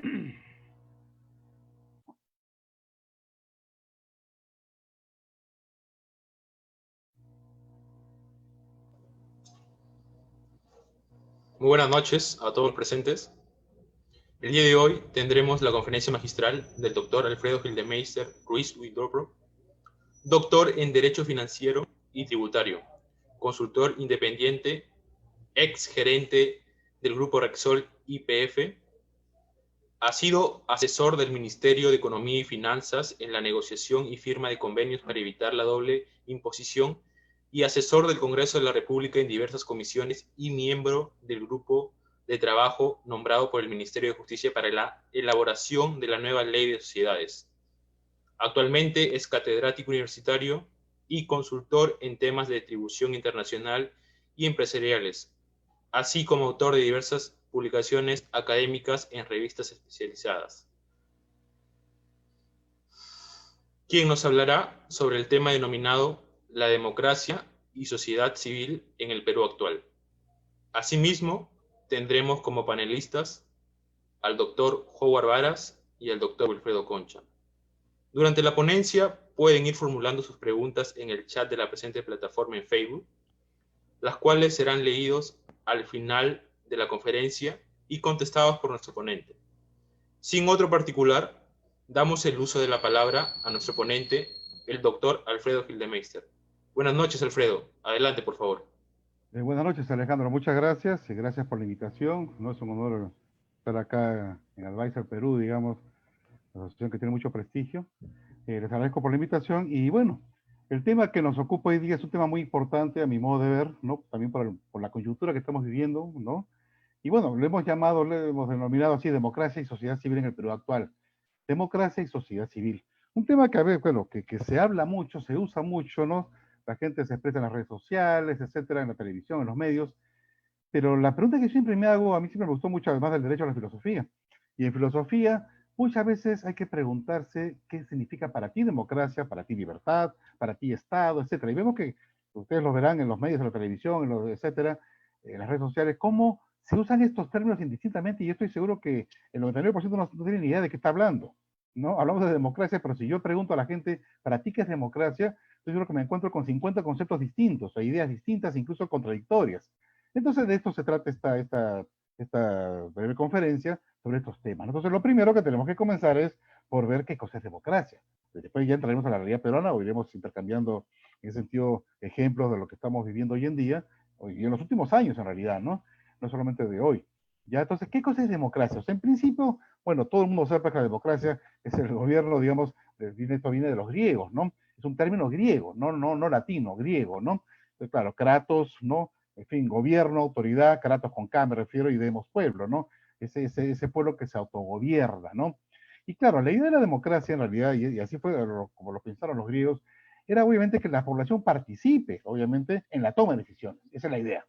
Muy buenas noches a todos los presentes. El día de hoy tendremos la conferencia magistral del doctor Alfredo Gildemeister Ruiz Huidobro, doctor en Derecho Financiero y Tributario, consultor independiente, ex gerente del Grupo Rexol YPF, ha sido asesor del Ministerio de Economía y Finanzas en la negociación y firma de convenios para evitar la doble imposición y asesor del Congreso de la República en diversas comisiones y miembro del grupo de trabajo nombrado por el Ministerio de Justicia para la elaboración de la nueva ley de sociedades. Actualmente es catedrático universitario y consultor en temas de distribución internacional y empresariales, así como autor de diversas publicaciones académicas en revistas especializadas. Quien nos hablará sobre el tema denominado la democracia y sociedad civil en el Perú actual. Asimismo, tendremos como panelistas al doctor Howard Varas y al doctor Wilfredo Concha. Durante la ponencia pueden ir formulando sus preguntas en el chat de la presente plataforma en Facebook, las cuales serán leídos al final de la conferencia y contestados por nuestro ponente. Sin otro particular, damos el uso de la palabra a nuestro ponente, el doctor Alfredo Gildemeister. Buenas noches, Alfredo. Adelante, por favor. Buenas noches, Alejandro. Muchas gracias y gracias por la invitación. No es un honor estar acá en Advisor Perú, digamos, la asociación que tiene mucho prestigio. Les agradezco por la invitación y bueno, el tema que nos ocupa hoy día es un tema muy importante a mi modo de ver, ¿no? También por la coyuntura que estamos viviendo, ¿no? Y bueno, le hemos denominado así democracia y sociedad civil en el Perú actual. Democracia y sociedad civil. Un tema que a veces, bueno, que se habla mucho, se usa mucho, ¿no? La gente se expresa en las redes sociales, etcétera, en la televisión, en los medios, pero la pregunta que siempre me hago, a mí siempre me gustó mucho, además del derecho a la filosofía. Y en filosofía, muchas veces hay que preguntarse qué significa para ti democracia, para ti libertad, para ti Estado, etcétera. Y vemos que ustedes lo verán en los medios, en la televisión, en los, etcétera, en las redes sociales, cómo se usan estos términos indistintamente y yo estoy seguro que el 99% no tiene ni idea de qué está hablando. ¿No? Hablamos de democracia, pero si yo pregunto a la gente, ¿para ti qué es democracia? Yo creo que me encuentro con 50 conceptos distintos, o ideas distintas, incluso contradictorias. Entonces, de esto se trata esta breve conferencia sobre estos temas. Entonces, lo primero que tenemos que comenzar es por ver qué cosa es democracia. Después ya entraremos a la realidad peruana o iremos intercambiando, en ese sentido, ejemplos de lo que estamos viviendo hoy en día, y en los últimos años en realidad, ¿no? No solamente de hoy. Ya, entonces, ¿qué cosa es democracia? O sea, en principio, bueno, todo el mundo sabe que la democracia es el gobierno, digamos, esto viene de los griegos, ¿no? Es un término griego, no latino, griego, ¿no? Entonces, claro, kratos, ¿no? En fin, gobierno, autoridad, Kratos con K me refiero, y demos pueblo, ¿no? Ese pueblo que se autogobierna, ¿no? Y claro, la idea de la democracia en realidad, y así fue como lo pensaron los griegos, era obviamente que la población participe, obviamente, en la toma de decisiones. Esa es la idea.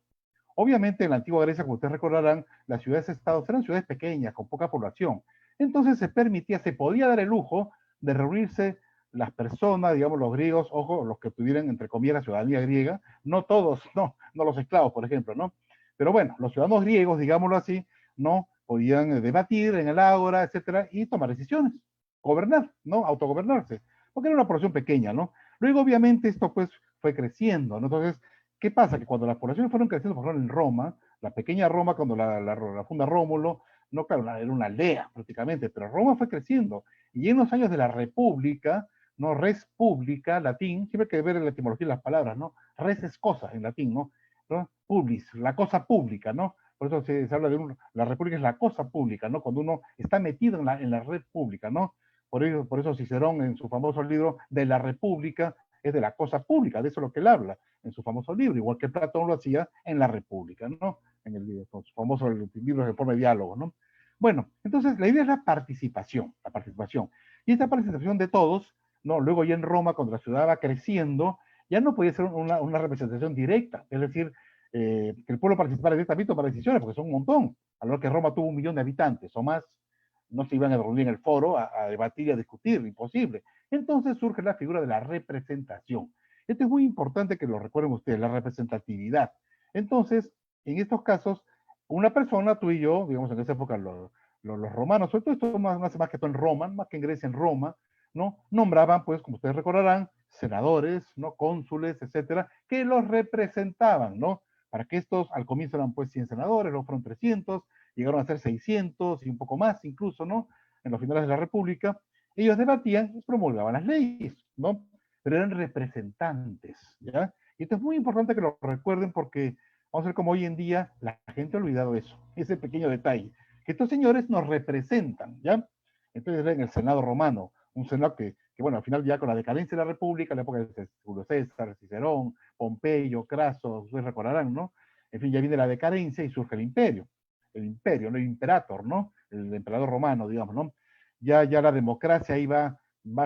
Obviamente en la antigua Grecia, como ustedes recordarán, las ciudades-estados eran ciudades pequeñas, con poca población. Entonces se podía dar el lujo de reunirse las personas, digamos los griegos, ojo, los que tuvieran, entre comillas, la ciudadanía griega, no todos, no los esclavos, por ejemplo, ¿no? Pero bueno, los ciudadanos griegos, digámoslo así, no podían debatir en el ágora, etcétera, y tomar decisiones, gobernar, ¿no? Autogobernarse, porque era una población pequeña, ¿no? Luego, obviamente, esto pues fue creciendo, ¿no? Entonces, ¿qué pasa? Que cuando las poblaciones fueron creciendo, por ejemplo, en Roma, la pequeña Roma, cuando la funda Rómulo, no, claro, era una aldea prácticamente, pero Roma fue creciendo. Y en los años de la República, ¿no? Res pública, latín, siempre hay que ver la etimología de las palabras, ¿no? Res es cosa en latín, ¿no? Publis, la cosa pública, ¿no? Por eso se habla de la república es la cosa pública, ¿no? Cuando uno está metido en la red pública, ¿no? Por eso Cicerón en su famoso libro de la República es de la cosa pública, de eso es lo que él habla en su famoso libro, igual que Platón lo hacía en la República, ¿no? Con su famoso libro de forma de diálogo, ¿no? Bueno, entonces la idea es la participación, la participación. Y esta participación de todos, ¿no? Luego ya en Roma, cuando la ciudad va creciendo, ya no podía ser una representación directa, es decir, que el pueblo participara directamente para decisiones, porque son un montón. A lo que Roma tuvo 1 millón de habitantes o más, no se iban a reunir en el foro a debatir y a discutir, imposible. Entonces surge la figura de la representación. Esto es muy importante que lo recuerden ustedes, la representatividad. Entonces, en estos casos, una persona, tú y yo, digamos en esa época los romanos, sobre todo esto más que todo en Roma, más que en Grecia, en Roma, ¿no? Nombraban, pues, como ustedes recordarán, senadores, ¿no? Cónsules, etcétera, que los representaban, ¿no? Para que estos, al comienzo eran pues 100 senadores, luego fueron 300, llegaron a ser 600 y un poco más incluso, ¿no? En los finales de la República, ellos debatían y promulgaban las leyes, ¿no? Pero eran representantes, ¿ya? Y esto es muy importante que lo recuerden porque vamos a ver cómo hoy en día la gente ha olvidado eso, ese pequeño detalle, que estos señores nos representan, ¿ya? Entonces en el Senado romano, un Senado bueno, al final ya con la decadencia de la República, la época de Julio César, Cicerón, Pompeyo, Craso, ustedes recordarán, ¿no? En fin, ya viene la decadencia y surge el imperio, ¿no? El imperator, ¿no? El emperador romano, digamos, ¿no? Ya la democracia ahí va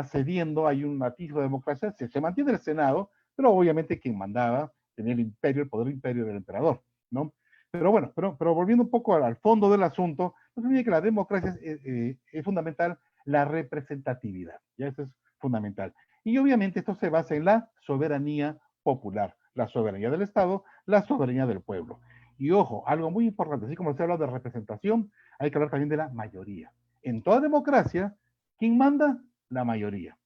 cediendo, hay un atisbo de democracia, se mantiene el Senado, pero obviamente quien mandaba tenía el imperio, el poder imperio del emperador, ¿no? Pero bueno, pero volviendo un poco al fondo del asunto, no se olvide que la democracia es fundamental la representatividad, ya eso es fundamental. Y obviamente esto se basa en la soberanía popular, la soberanía del Estado, la soberanía del pueblo. Y ojo, algo muy importante, así como se habla de representación, hay que hablar también de la mayoría. En toda democracia, ¿quién manda? La mayoría.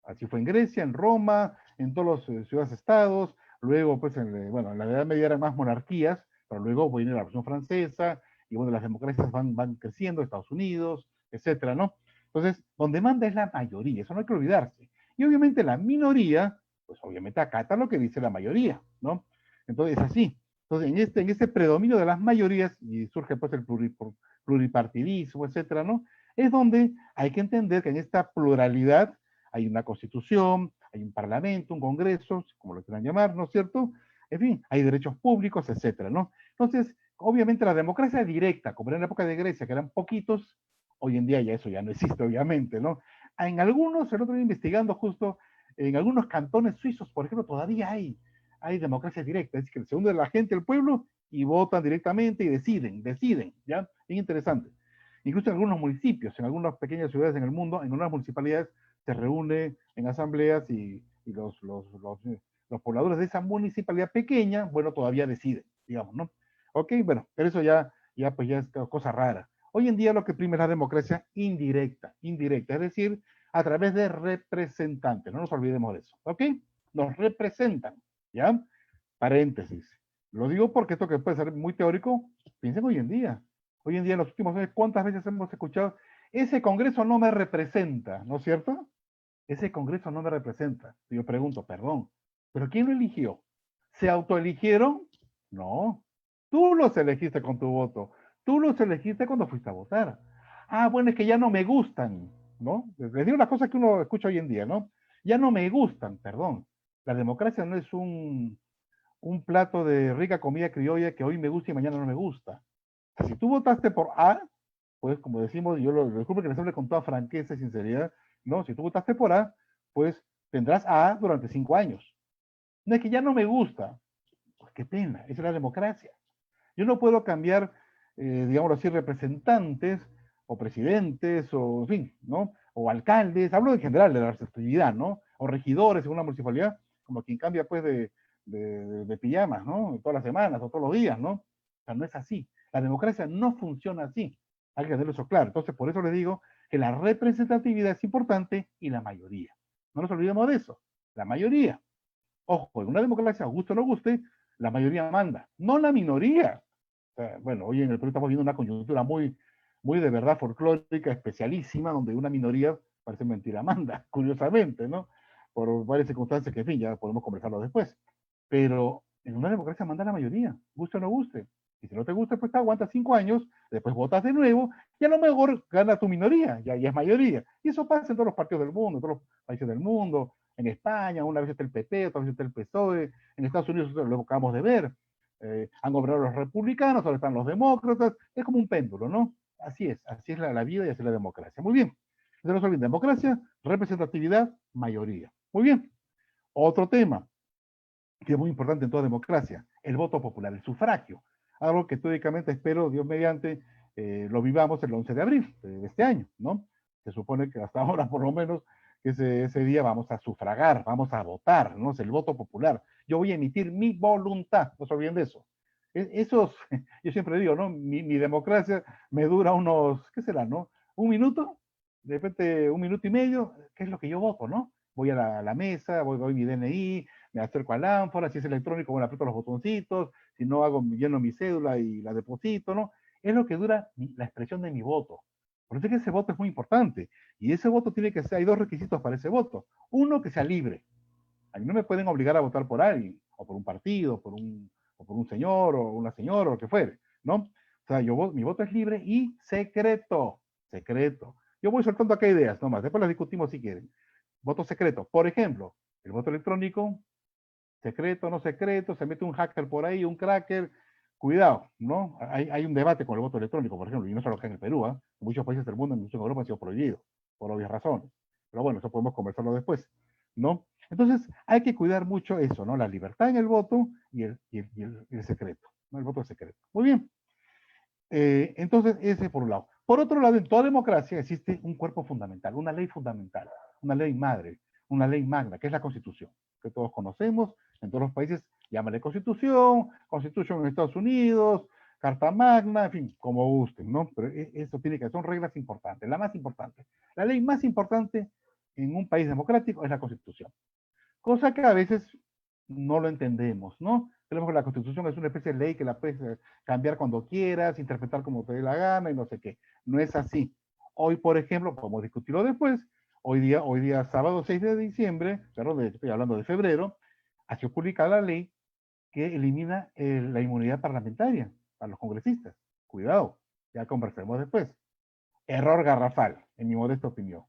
Así fue en Grecia, en Roma, en todos los ciudades-estados, luego, pues, bueno, en la Edad Media eran más monarquías, pero luego viene la Revolución Francesa, y bueno, las democracias van creciendo, Estados Unidos, etcétera, ¿no? Entonces, donde manda es la mayoría, eso no hay que olvidarse. Y obviamente la minoría, pues obviamente acata lo que dice la mayoría, ¿no? Entonces es así. Entonces, en este predominio de las mayorías, y surge pues el pluripartidismo, etcétera, ¿no? Es donde hay que entender que en esta pluralidad hay una constitución, hay un parlamento, un congreso, como lo quieran llamar, ¿no es cierto? En fin, hay derechos públicos, etcétera, ¿no? Entonces, obviamente la democracia directa, como era en la época de Grecia, que eran poquitos, hoy en día ya eso ya no existe, obviamente, ¿no? En algunos, el otro día investigando justo, en algunos cantones suizos, por ejemplo, todavía hay democracia directa, es decir, que se une la gente, el pueblo, y votan directamente y deciden, ¿ya? Es interesante. Incluso en algunos municipios, en algunas pequeñas ciudades en el mundo, en algunas municipalidades se reúne en asambleas y los pobladores de esa municipalidad pequeña, bueno, todavía deciden, digamos, ¿no? Ok, bueno, pero eso pues ya es cosa rara. Hoy en día lo que prima es la democracia indirecta, es decir, a través de representantes, no nos olvidemos de eso, ¿ok? Nos representan, ¿ya? Paréntesis. Lo digo porque esto que puede ser muy teórico, piensen hoy en día. Hoy en día, en los últimos años, ¿cuántas veces hemos escuchado? Ese Congreso no me representa, ¿no es cierto? Ese Congreso no me representa. Yo pregunto, perdón, ¿pero quién lo eligió? ¿Se autoeligieron? No. Tú los elegiste con tu voto. Tú los elegiste cuando fuiste a votar. Ah, bueno, es que ya no me gustan, ¿no? Les digo las cosas que uno escucha hoy en día, ¿no? Ya no me gustan, perdón. La democracia no es un plato de rica comida criolla que hoy me gusta y mañana no me gusta. O sea, si tú votaste por A, pues como decimos, yo lo disculpe que les hable con toda franqueza y sinceridad, ¿no? Si tú votaste por A, pues tendrás A durante 5 años. No es que ya no me gusta, pues qué pena, esa es la democracia. Yo no puedo cambiar, digámoslo así, representantes o presidentes o, en fin, ¿no? O alcaldes, hablo en general de la representatividad, ¿no? O regidores en una municipalidad, como quien cambia pues de pijamas, ¿no? Todas las semanas o todos los días, ¿no? O sea, no es así. La democracia no funciona así. Hay que tenerlo eso claro. Entonces, por eso les digo que la representatividad es importante y la mayoría. No nos olvidemos de eso. La mayoría. Ojo, en una democracia, guste o no guste, la mayoría manda, no la minoría. O sea, bueno, hoy en el Perú estamos viendo una coyuntura muy de verdad folclórica, especialísima, donde una minoría, parece mentira, manda, curiosamente, ¿no? Por varias circunstancias que, en fin, ya podemos conversarlo después. Pero en una democracia manda la mayoría, guste o no guste. Y si no te gusta, pues te aguantas 5 años, después votas de nuevo, y a lo mejor gana tu minoría, ya es mayoría. Y eso pasa en todos los partidos del mundo, en todos los países del mundo, en España, una vez está el PP, otra vez está el PSOE, en Estados Unidos lo acabamos de ver, han gobernado los republicanos, ahora están los demócratas, es como un péndulo, ¿no? Así es la vida y así es la democracia. Muy bien, no se olviden, democracia, representatividad, mayoría. Muy bien, otro tema que es muy importante en toda democracia, el voto popular, el sufragio, algo que teóricamente espero, Dios mediante, lo vivamos el 11 de abril de este año, ¿no? Se supone que hasta ahora, por lo menos, que ese día vamos a sufragar, vamos a votar, ¿no? Es el voto popular. Yo voy a emitir mi voluntad, no se olviden de eso. Esos, yo siempre digo, ¿no? Mi democracia me dura unos, ¿qué será, no? Un minuto, de repente un minuto y medio, ¿qué es lo que yo voto, no? Voy a la mesa, voy mi DNI, me acerco al ánfora, si es electrónico, bueno, aprieto los botoncitos, si no hago, lleno mi cédula y la deposito, ¿no? Es lo que dura la expresión de mi voto. Por eso es que ese voto es muy importante. Y ese voto tiene que ser, hay dos requisitos para ese voto. Uno, que sea libre. A mí no me pueden obligar a votar por alguien, o por un partido, o por un señor, o una señora, o lo que fuere, ¿no? O sea, mi voto es libre y secreto, secreto. Yo voy soltando acá ideas nomás, después las discutimos si quieren. Voto secreto. Por ejemplo, el voto electrónico, secreto, no secreto, se mete un hacker por ahí, un cracker, cuidado, ¿no? Hay un debate con el voto electrónico, por ejemplo, y no solo acá en el Perú, ¿eh? En muchos países del mundo, incluso en Europa, ha sido prohibido, por obvias razones. Pero bueno, eso podemos conversarlo después, ¿no? Entonces, hay que cuidar mucho eso, ¿no? La libertad en el voto y el secreto, ¿no? El voto secreto. Muy bien. Entonces, ese por un lado. Por otro lado, en toda democracia existe un cuerpo fundamental, una ley fundamental, una ley madre, una ley magna, que es la Constitución, que todos conocemos, en todos los países, llámale Constitución, Constitución en Estados Unidos, Carta Magna, en fin, como gusten, ¿no? Pero eso tiene que ser, son reglas importantes, la más importante. La ley más importante en un país democrático es la Constitución. Cosa que a veces no lo entendemos, ¿no? Creemos que la Constitución es una especie de ley que la puedes cambiar cuando quieras, interpretar como te dé la gana y no sé qué. No es así. Hoy, por ejemplo, podemos discutirlo después, hoy día sábado 6 de diciembre, perdón, estoy hablando de febrero, ha sido publicada la ley que elimina la inmunidad parlamentaria para los congresistas. Cuidado, ya conversemos después. Error garrafal, en mi modesta opinión.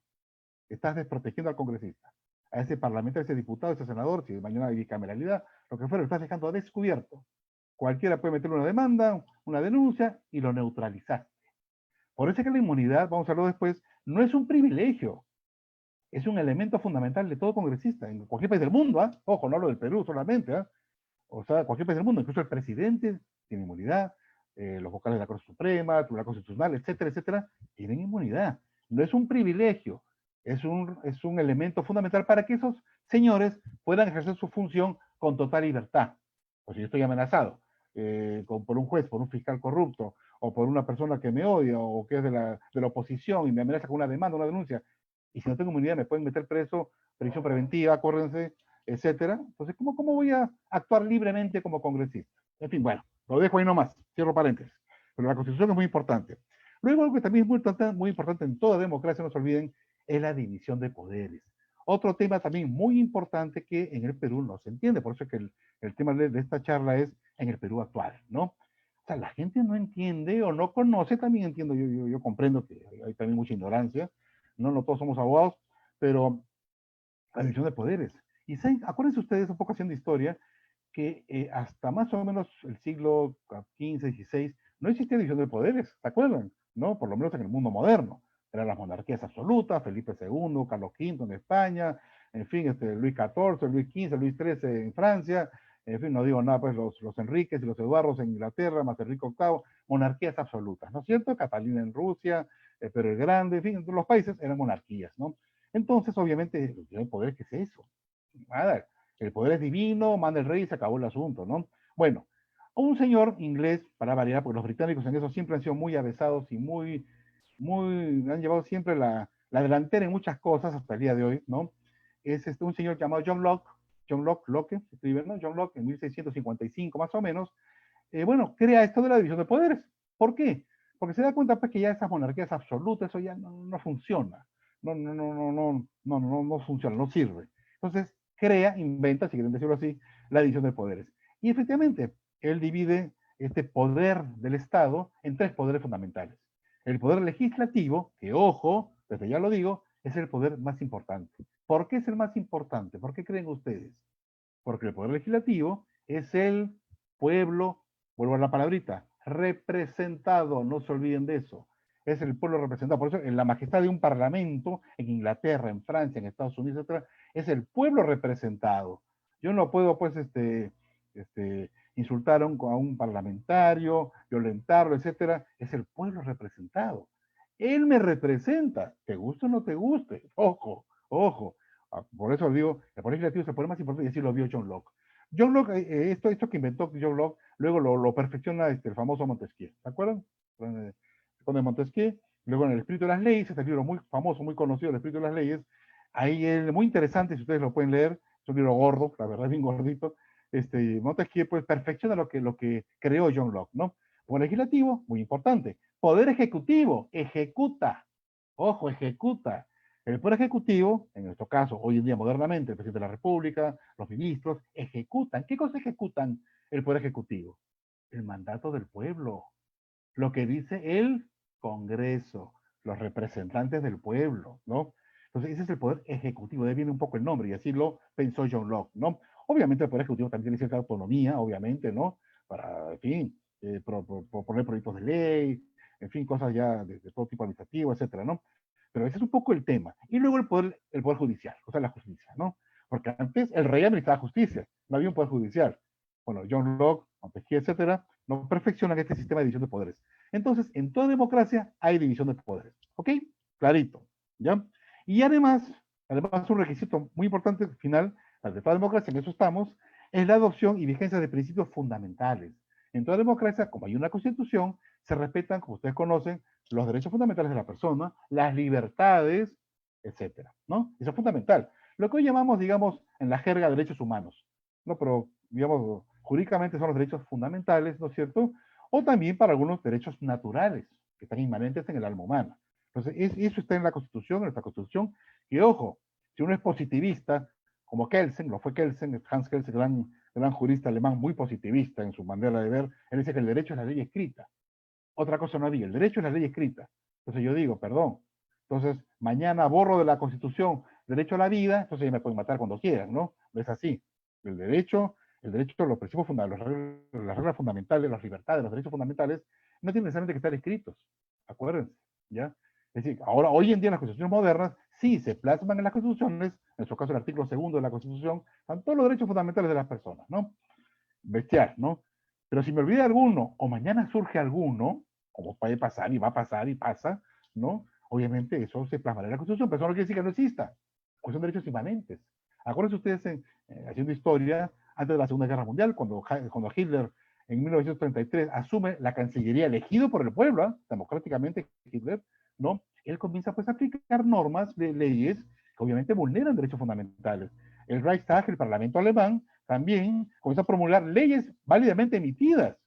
Estás desprotegiendo al congresista, a ese parlamentario, a ese diputado, a ese senador, si mañana hay bicameralidad, lo que fuera, lo estás dejando descubierto. Cualquiera puede meterle una demanda, una denuncia y lo neutralizaste. Por eso es que la inmunidad, vamos a hablar después, no es un privilegio, es un elemento fundamental de todo congresista, en cualquier país del mundo, ¿eh? Ojo, no hablo del Perú solamente, ¿eh? O sea, cualquier país del mundo, incluso el presidente tiene inmunidad, los vocales de la Corte Suprema, el Tribunal Constitucional, etcétera, etcétera, tienen inmunidad. No es un privilegio, es un elemento fundamental para que esos señores puedan ejercer su función con total libertad. Pues si yo estoy amenazado por un juez, por un fiscal corrupto, o por una persona que me odia, o que es de la oposición y me amenaza con una demanda, una denuncia, y si no tengo inmunidad me pueden meter preso, prisión preventiva, acuérdense, etcétera. Entonces, ¿cómo voy a actuar libremente como congresista? En fin, bueno, lo dejo ahí nomás, cierro paréntesis. Pero la Constitución es muy importante. Luego, algo que también es muy importante en toda democracia, no se olviden, es la división de poderes. Otro tema también muy importante que en el Perú no se entiende, por eso es que el tema de esta charla es en el Perú actual, ¿no? O sea, la gente no entiende o no conoce, también entiendo, yo comprendo que hay también mucha ignorancia, no todos somos abogados, pero la división de poderes. Y acuérdense ustedes, un poco haciendo historia, que hasta más o menos el siglo XV, XVI, no existía división de poderes, ¿se acuerdan? ¿No? Por lo menos en el mundo moderno. Eran las monarquías absolutas, Felipe II, Carlos V en España, en fin, Luis XIV, Luis XV, Luis XIII en Francia, en fin, no digo nada, pues los Enriques y los Eduardos en Inglaterra, más Enrique VIII, monarquías absolutas, ¿no es cierto? Catalina en Rusia, Pedro el Grande, en fin, los países eran monarquías, ¿no? Entonces, obviamente, el poder, ¿qué es eso? Nada, el poder es divino, manda el rey y se acabó el asunto, ¿no? Bueno, un señor inglés, para variar, porque los británicos en eso siempre han sido muy avesados y han llevado siempre la delantera en muchas cosas hasta el día de hoy, ¿no? Es un señor llamado Locke, se escribe, ¿no? John Locke, en 1655 más o menos, bueno, crea esto de la división de poderes. ¿Por qué? Porque se da cuenta pues que ya esas monarquías absolutas, eso ya no funciona, no funciona, no sirve. Entonces, inventa, si quieren decirlo así, la división de poderes. Y efectivamente, él divide este poder del Estado en tres poderes fundamentales. El poder legislativo, que ojo, desde ya lo digo, es el poder más importante. ¿Por qué es el más importante? ¿Por qué creen ustedes? Porque el poder legislativo es el pueblo, vuelvo a la palabrita, representado, no se olviden de eso. Es el pueblo representado. Por eso, en la majestad de un parlamento, en Inglaterra, en Francia, en Estados Unidos, etc., es el pueblo representado. Yo no puedo, pues, insultar a un parlamentario, violentarlo, etcétera. Es el pueblo representado. Él me representa, te guste o no te guste. Ojo, ojo. Por eso digo, poder legislativo es el poder más importante y así lo vio John Locke. John Locke, esto que inventó John Locke, luego lo perfecciona el famoso Montesquieu, ¿se acuerdan? Con el Montesquieu, luego en el Espíritu de las Leyes, este libro muy famoso, muy conocido, el Espíritu de las Leyes, ahí es muy interesante, si ustedes lo pueden leer, es un libro gordo, la verdad, bien gordito. Montesquieu pues perfecciona lo que creó John Locke, ¿no? Poder legislativo, muy importante. Poder ejecutivo, ejecuta. Ojo, ejecuta. El poder ejecutivo, en nuestro caso, hoy en día modernamente, el presidente de la República, los ministros, ejecutan. ¿Qué cosa ejecutan el poder ejecutivo? El mandato del pueblo. Lo que dice el Congreso, los representantes del pueblo, ¿no? Entonces, ese es el poder ejecutivo, de ahí viene un poco el nombre, y así lo pensó John Locke, ¿no? Obviamente el poder ejecutivo también tiene cierta autonomía, obviamente, ¿no? Para, en fin, proponer proyectos de ley, en fin, cosas ya de todo tipo administrativo, etcétera, ¿no? Pero ese es un poco el tema. Y luego el poder judicial, o sea, la justicia, ¿no? Porque antes el rey administraba justicia, no había un poder judicial. Bueno, John Locke, Montesquieu, etcétera, no perfeccionan este sistema de división de poderes. Entonces, en toda democracia hay división de poderes. ¿Ok? Clarito. ¿Ya? Y además un requisito muy importante final, de toda democracia, en eso estamos, es la adopción y vigencia de principios fundamentales. En toda democracia, como hay una constitución, se respetan, como ustedes conocen, los derechos fundamentales de la persona, las libertades, etcétera, ¿no? Eso es fundamental. Lo que hoy llamamos, digamos, en la jerga derechos humanos, ¿no? Pero, digamos, jurídicamente son los derechos fundamentales, ¿no es cierto? O también para algunos derechos naturales, que están inmanentes en el alma humana. Entonces, eso está en la Constitución, en nuestra Constitución, y ojo, si uno es positivista, como Kelsen, lo fue Kelsen, Hans Kelsen, gran jurista alemán, muy positivista en su manera de ver, él dice que el derecho es la ley escrita. Otra cosa no había, el derecho es la ley escrita. Entonces yo digo, perdón, entonces mañana borro de la Constitución derecho a la vida, entonces ya me pueden matar cuando quieran, ¿no? No es así. El derecho, los principios fundamentales, las reglas fundamentales, las libertades, los derechos fundamentales, no tienen necesariamente que estar escritos. Acuérdense, ¿ya? Es decir, ahora, hoy en día en las constituciones modernas, sí se plasman en las constituciones, en nuestro caso el artículo 2 de la Constitución, están todos los derechos fundamentales de las personas, ¿no? Bestial, ¿no? Pero si me olvida alguno, o mañana surge alguno, como puede pasar y va a pasar y pasa, ¿no? Obviamente eso se plasmará en la Constitución, pero eso no quiere decir que no exista, pues son derechos inmanentes. Acuérdense ustedes, haciendo historia, antes de la Segunda Guerra Mundial, cuando Hitler en 1933 asume la Cancillería elegido por el pueblo, democráticamente Hitler, ¿no? Él comienza pues a aplicar normas de leyes que obviamente vulneran derechos fundamentales. El Reichstag, el Parlamento alemán, también comienza a promulgar leyes válidamente emitidas,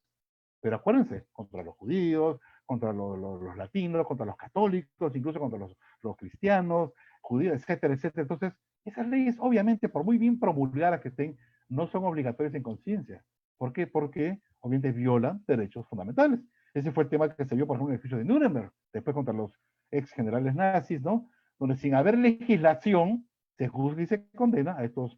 pero acuérdense, contra los judíos, contra los latinos, contra los católicos, incluso contra los cristianos, judíos, etcétera, etcétera. Entonces, esas leyes, obviamente, por muy bien promulgadas que estén, no son obligatorias en conciencia. ¿Por qué? Porque obviamente violan derechos fundamentales. Ese fue el tema que se vio, por ejemplo, en el juicio de Nuremberg, después contra los ex generales nazis, ¿no? Donde sin haber legislación, se juzga y se condena a estos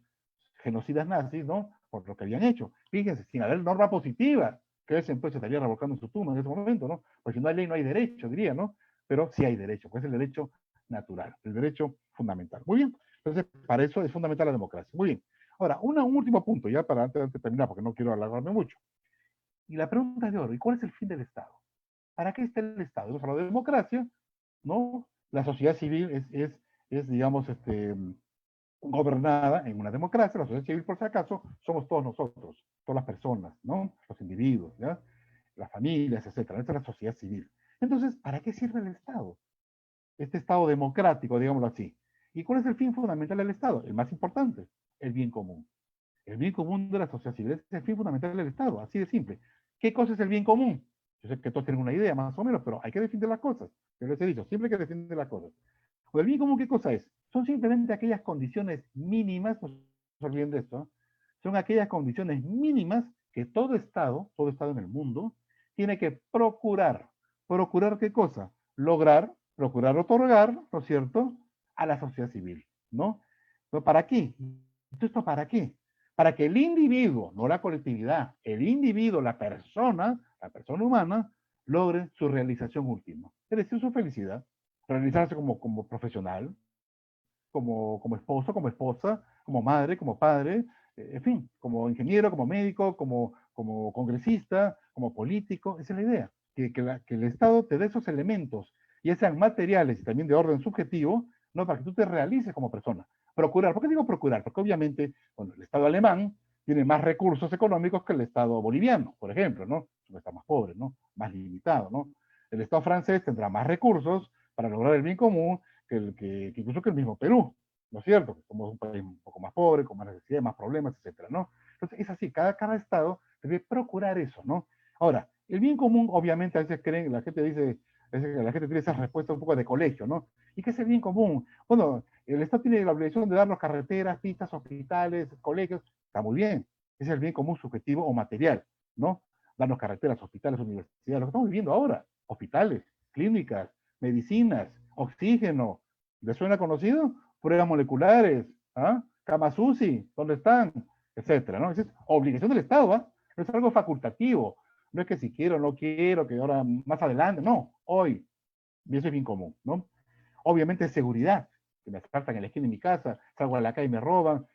genocidas nazis, ¿no? Por lo que habían hecho. Fíjense, sin haber norma positiva, que ese entonces estaría revolcando en su tumba en ese momento, ¿no? Porque si no hay ley, no hay derecho, diría, ¿no? Pero sí hay derecho, pues es el derecho natural, el derecho fundamental. Muy bien, entonces para eso es fundamental la democracia. Muy bien. Ahora, un último punto, ya para antes de terminar, porque no quiero alargarme mucho. Y la pregunta de oro, ¿y cuál es el fin del Estado? ¿Para qué está el Estado? Hemos hablado de democracia, ¿no? La sociedad civil es digamos, gobernada en una democracia, la sociedad civil, por si acaso, somos todos nosotros, todas las personas, ¿no? Los individuos, ¿ya? Las familias, etcétera. Esta es la sociedad civil. Entonces, ¿para qué sirve el Estado? Este Estado democrático, digámoslo así. ¿Y cuál es el fin fundamental del Estado? El más importante, el bien común. El bien común de la sociedad civil es el fin fundamental del Estado, así de simple. ¿Qué cosa es el bien común? Yo sé que todos tienen una idea más o menos, pero hay que definir las cosas. Yo les he dicho, siempre hay que definir las cosas. ¿El bien común qué cosa es? Son simplemente aquellas condiciones mínimas, no se olviden de esto, son aquellas condiciones mínimas que todo Estado en el mundo, tiene que procurar. ¿Procurar qué cosa? Procurar otorgar, ¿no es cierto?, a la sociedad civil, ¿no? ¿Pero para qué? ¿Esto para qué? Para que el individuo, no la colectividad, el individuo, la persona humana, logre su realización última. Es decir, su felicidad, realizarse como profesional, como esposo, como esposa, como madre, como padre, en fin, como ingeniero, como médico, como congresista, como político. Esa es la idea, que el Estado te dé esos elementos, ya sean materiales y también de orden subjetivo, no, para que tú te realices como persona. Procurar, ¿por qué digo procurar? Porque obviamente, bueno, el Estado alemán tiene más recursos económicos que el Estado boliviano, por ejemplo, ¿no? Está más pobre, ¿no? Más limitado, ¿no? El Estado francés tendrá más recursos para lograr el bien común que incluso que el mismo Perú, ¿no es cierto? Que somos un país un poco más pobre, con más necesidades, más problemas, etcétera, ¿no? Entonces, es así, cada Estado debe procurar eso, ¿no? Ahora, el bien común, obviamente, a veces creen, la gente dice, la gente tiene esa respuesta un poco de colegio, ¿no? ¿Y qué es el bien común? Bueno, el Estado tiene la obligación de darnos carreteras, pistas, hospitales, colegios, está muy bien, ese es el bien común subjetivo o material, ¿no? Darnos carreteras, hospitales, universidades, lo que estamos viviendo ahora, hospitales, clínicas, medicinas, oxígeno, ¿les suena conocido? Pruebas moleculares, ¿ah? Camas UCI, ¿dónde están? Etcétera, ¿no? Esa es obligación del Estado, ¿ah? No es algo facultativo, no es que si quiero, no quiero, que ahora más adelante, no, hoy, y eso es bien común, ¿no? Obviamente seguridad, que me asaltan en la esquina de mi casa, salgo a la calle y me roban,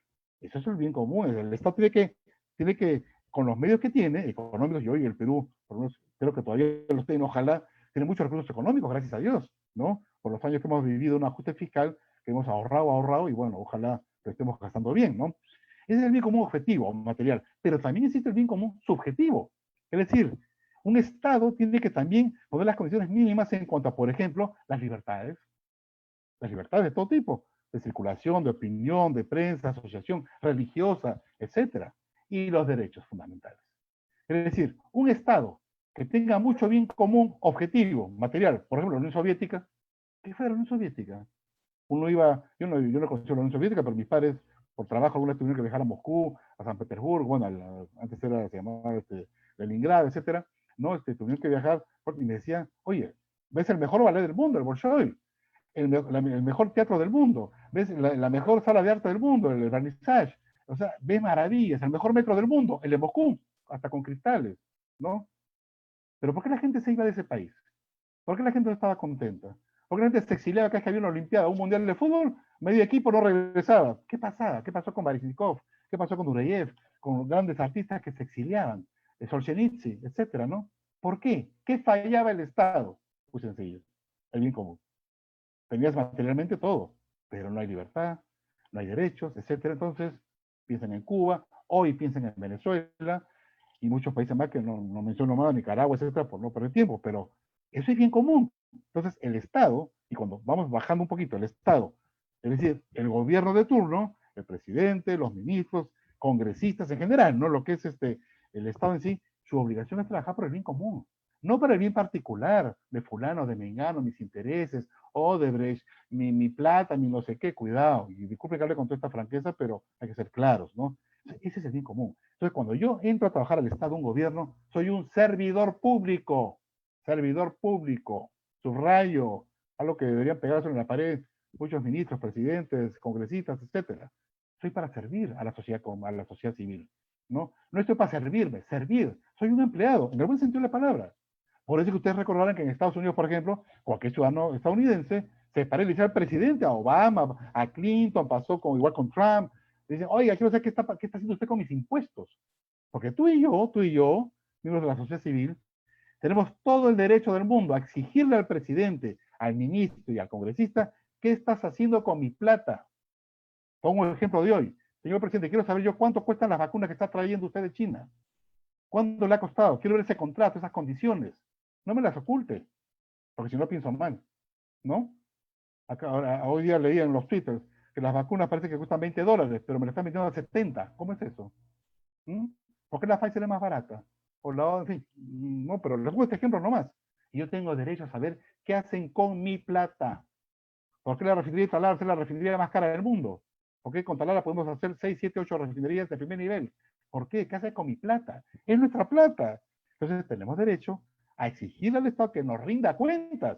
eso es el bien común, el Estado tiene que con los medios que tiene, económicos, y hoy el Perú, por lo menos, creo que todavía los tiene, ojalá, tiene muchos recursos económicos, gracias a Dios, ¿no? Por los años que hemos vivido un ajuste fiscal, que hemos ahorrado, y bueno, ojalá lo estemos gastando bien, ¿no? Ese es el bien común objetivo, material, pero también existe el bien común subjetivo, es decir, un Estado tiene que también poner las condiciones mínimas en cuanto a, por ejemplo, las libertades de todo tipo, de circulación, de opinión, de prensa, asociación religiosa, etcétera, y los derechos fundamentales. Es decir, un Estado que tenga mucho bien común objetivo, material, por ejemplo, la Unión Soviética, ¿qué fue la Unión Soviética? Uno iba, yo no conocí la Unión Soviética, pero mis padres, por trabajo, alguna vez tuvieron que viajar a Moscú, a San Petersburgo, bueno, antes se llamaba Leningrado, etcétera, ¿no? Tuvieron que viajar, y me decían, oye, ves el mejor ballet del mundo, el Bolshoi, el mejor teatro del mundo, ves la mejor sala de arte del mundo, el vernissage, o sea, ves maravillas, el mejor metro del mundo, el de Moscú, hasta con cristales, ¿no? Pero ¿por qué la gente se iba de ese país? ¿Por qué la gente no estaba contenta? ¿Por qué la gente se exiliaba cada vez que había una olimpiada, un mundial de fútbol? Medio equipo no regresaba. ¿Qué pasaba? ¿Qué pasó con Baryshnikov? ¿Qué pasó con Nureyev? Con grandes artistas que se exiliaban, Solzhenitsyn, etcétera, ¿no? ¿Por qué? ¿Qué fallaba el Estado? Muy sencillo, el bien común. Tenías materialmente todo, pero no hay libertad, no hay derechos, etcétera. Entonces, piensan en Cuba, hoy piensan en Venezuela y muchos países más que no menciono más, Nicaragua, etcétera, por no perder tiempo, pero eso es bien común. Entonces, el Estado, y cuando vamos bajando un poquito, el Estado, es decir, el gobierno de turno, el presidente, los ministros, congresistas en general, ¿no? Lo que es el Estado en sí, su obligación es trabajar por el bien común, no para el bien particular de fulano, de mengano, mis intereses, Odebrecht, mi plata, mi no sé qué, cuidado. Y disculpe que hable con toda esta franqueza, pero hay que ser claros, ¿no? Ese es el bien común. Entonces, cuando yo entro a trabajar al Estado, un gobierno, soy un servidor público, subrayo, algo que deberían pegarse en la pared muchos ministros, presidentes, congresistas, etcétera. Soy para servir a la sociedad civil, ¿no? No estoy para servirme, servir. Soy un empleado, en el buen sentido de la palabra. Por eso que ustedes recordarán que en Estados Unidos, por ejemplo, cualquier ciudadano estadounidense se para elegir al presidente, a Obama, a Clinton, pasó igual con Trump. Dicen, oiga, quiero saber qué está haciendo usted con mis impuestos. Porque tú y yo, miembros de la sociedad civil, tenemos todo el derecho del mundo a exigirle al presidente, al ministro y al congresista, ¿qué estás haciendo con mi plata? Pongo el ejemplo de hoy. Señor presidente, quiero saber yo cuánto cuestan las vacunas que está trayendo usted de China. ¿Cuánto le ha costado? Quiero ver ese contrato, esas condiciones. No me las oculte, porque si no pienso mal, ¿no? Hoy día leía en los twitters que las vacunas parece que cuestan $20, pero me las están vendiendo a 70. ¿Cómo es eso? ¿Mm? ¿Por qué la Pfizer es más barata? En fin, no, pero les pongo este ejemplo nomás. Y yo tengo derecho a saber qué hacen con mi plata. ¿Por qué la refinería de Talar es la refinería más cara del mundo? ¿Por qué con Talara podemos hacer 6, 7, 8 refinerías de primer nivel? ¿Por qué? ¿Qué hace con mi plata? Es nuestra plata. Entonces tenemos derecho a exigirle al Estado que nos rinda cuentas.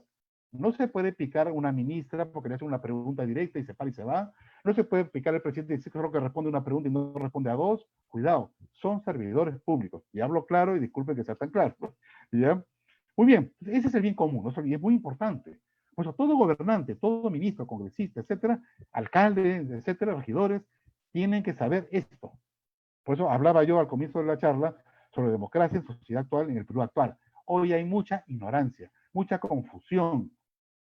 No se puede picar una ministra porque le hace una pregunta directa y se para y se va. No se puede picar el presidente y decir que responde una pregunta y no responde a dos. Cuidado, son servidores públicos. Y hablo claro y disculpen que sea tan claro. ¿Ya? Muy bien, ese es el bien común, ¿no? Y es muy importante. Por eso todo gobernante, todo ministro, congresista, etcétera, alcaldes, etcétera, regidores, tienen que saber esto. Por eso hablaba yo al comienzo de la charla sobre democracia en sociedad actual, en el Perú actual. Hoy hay mucha ignorancia, mucha confusión,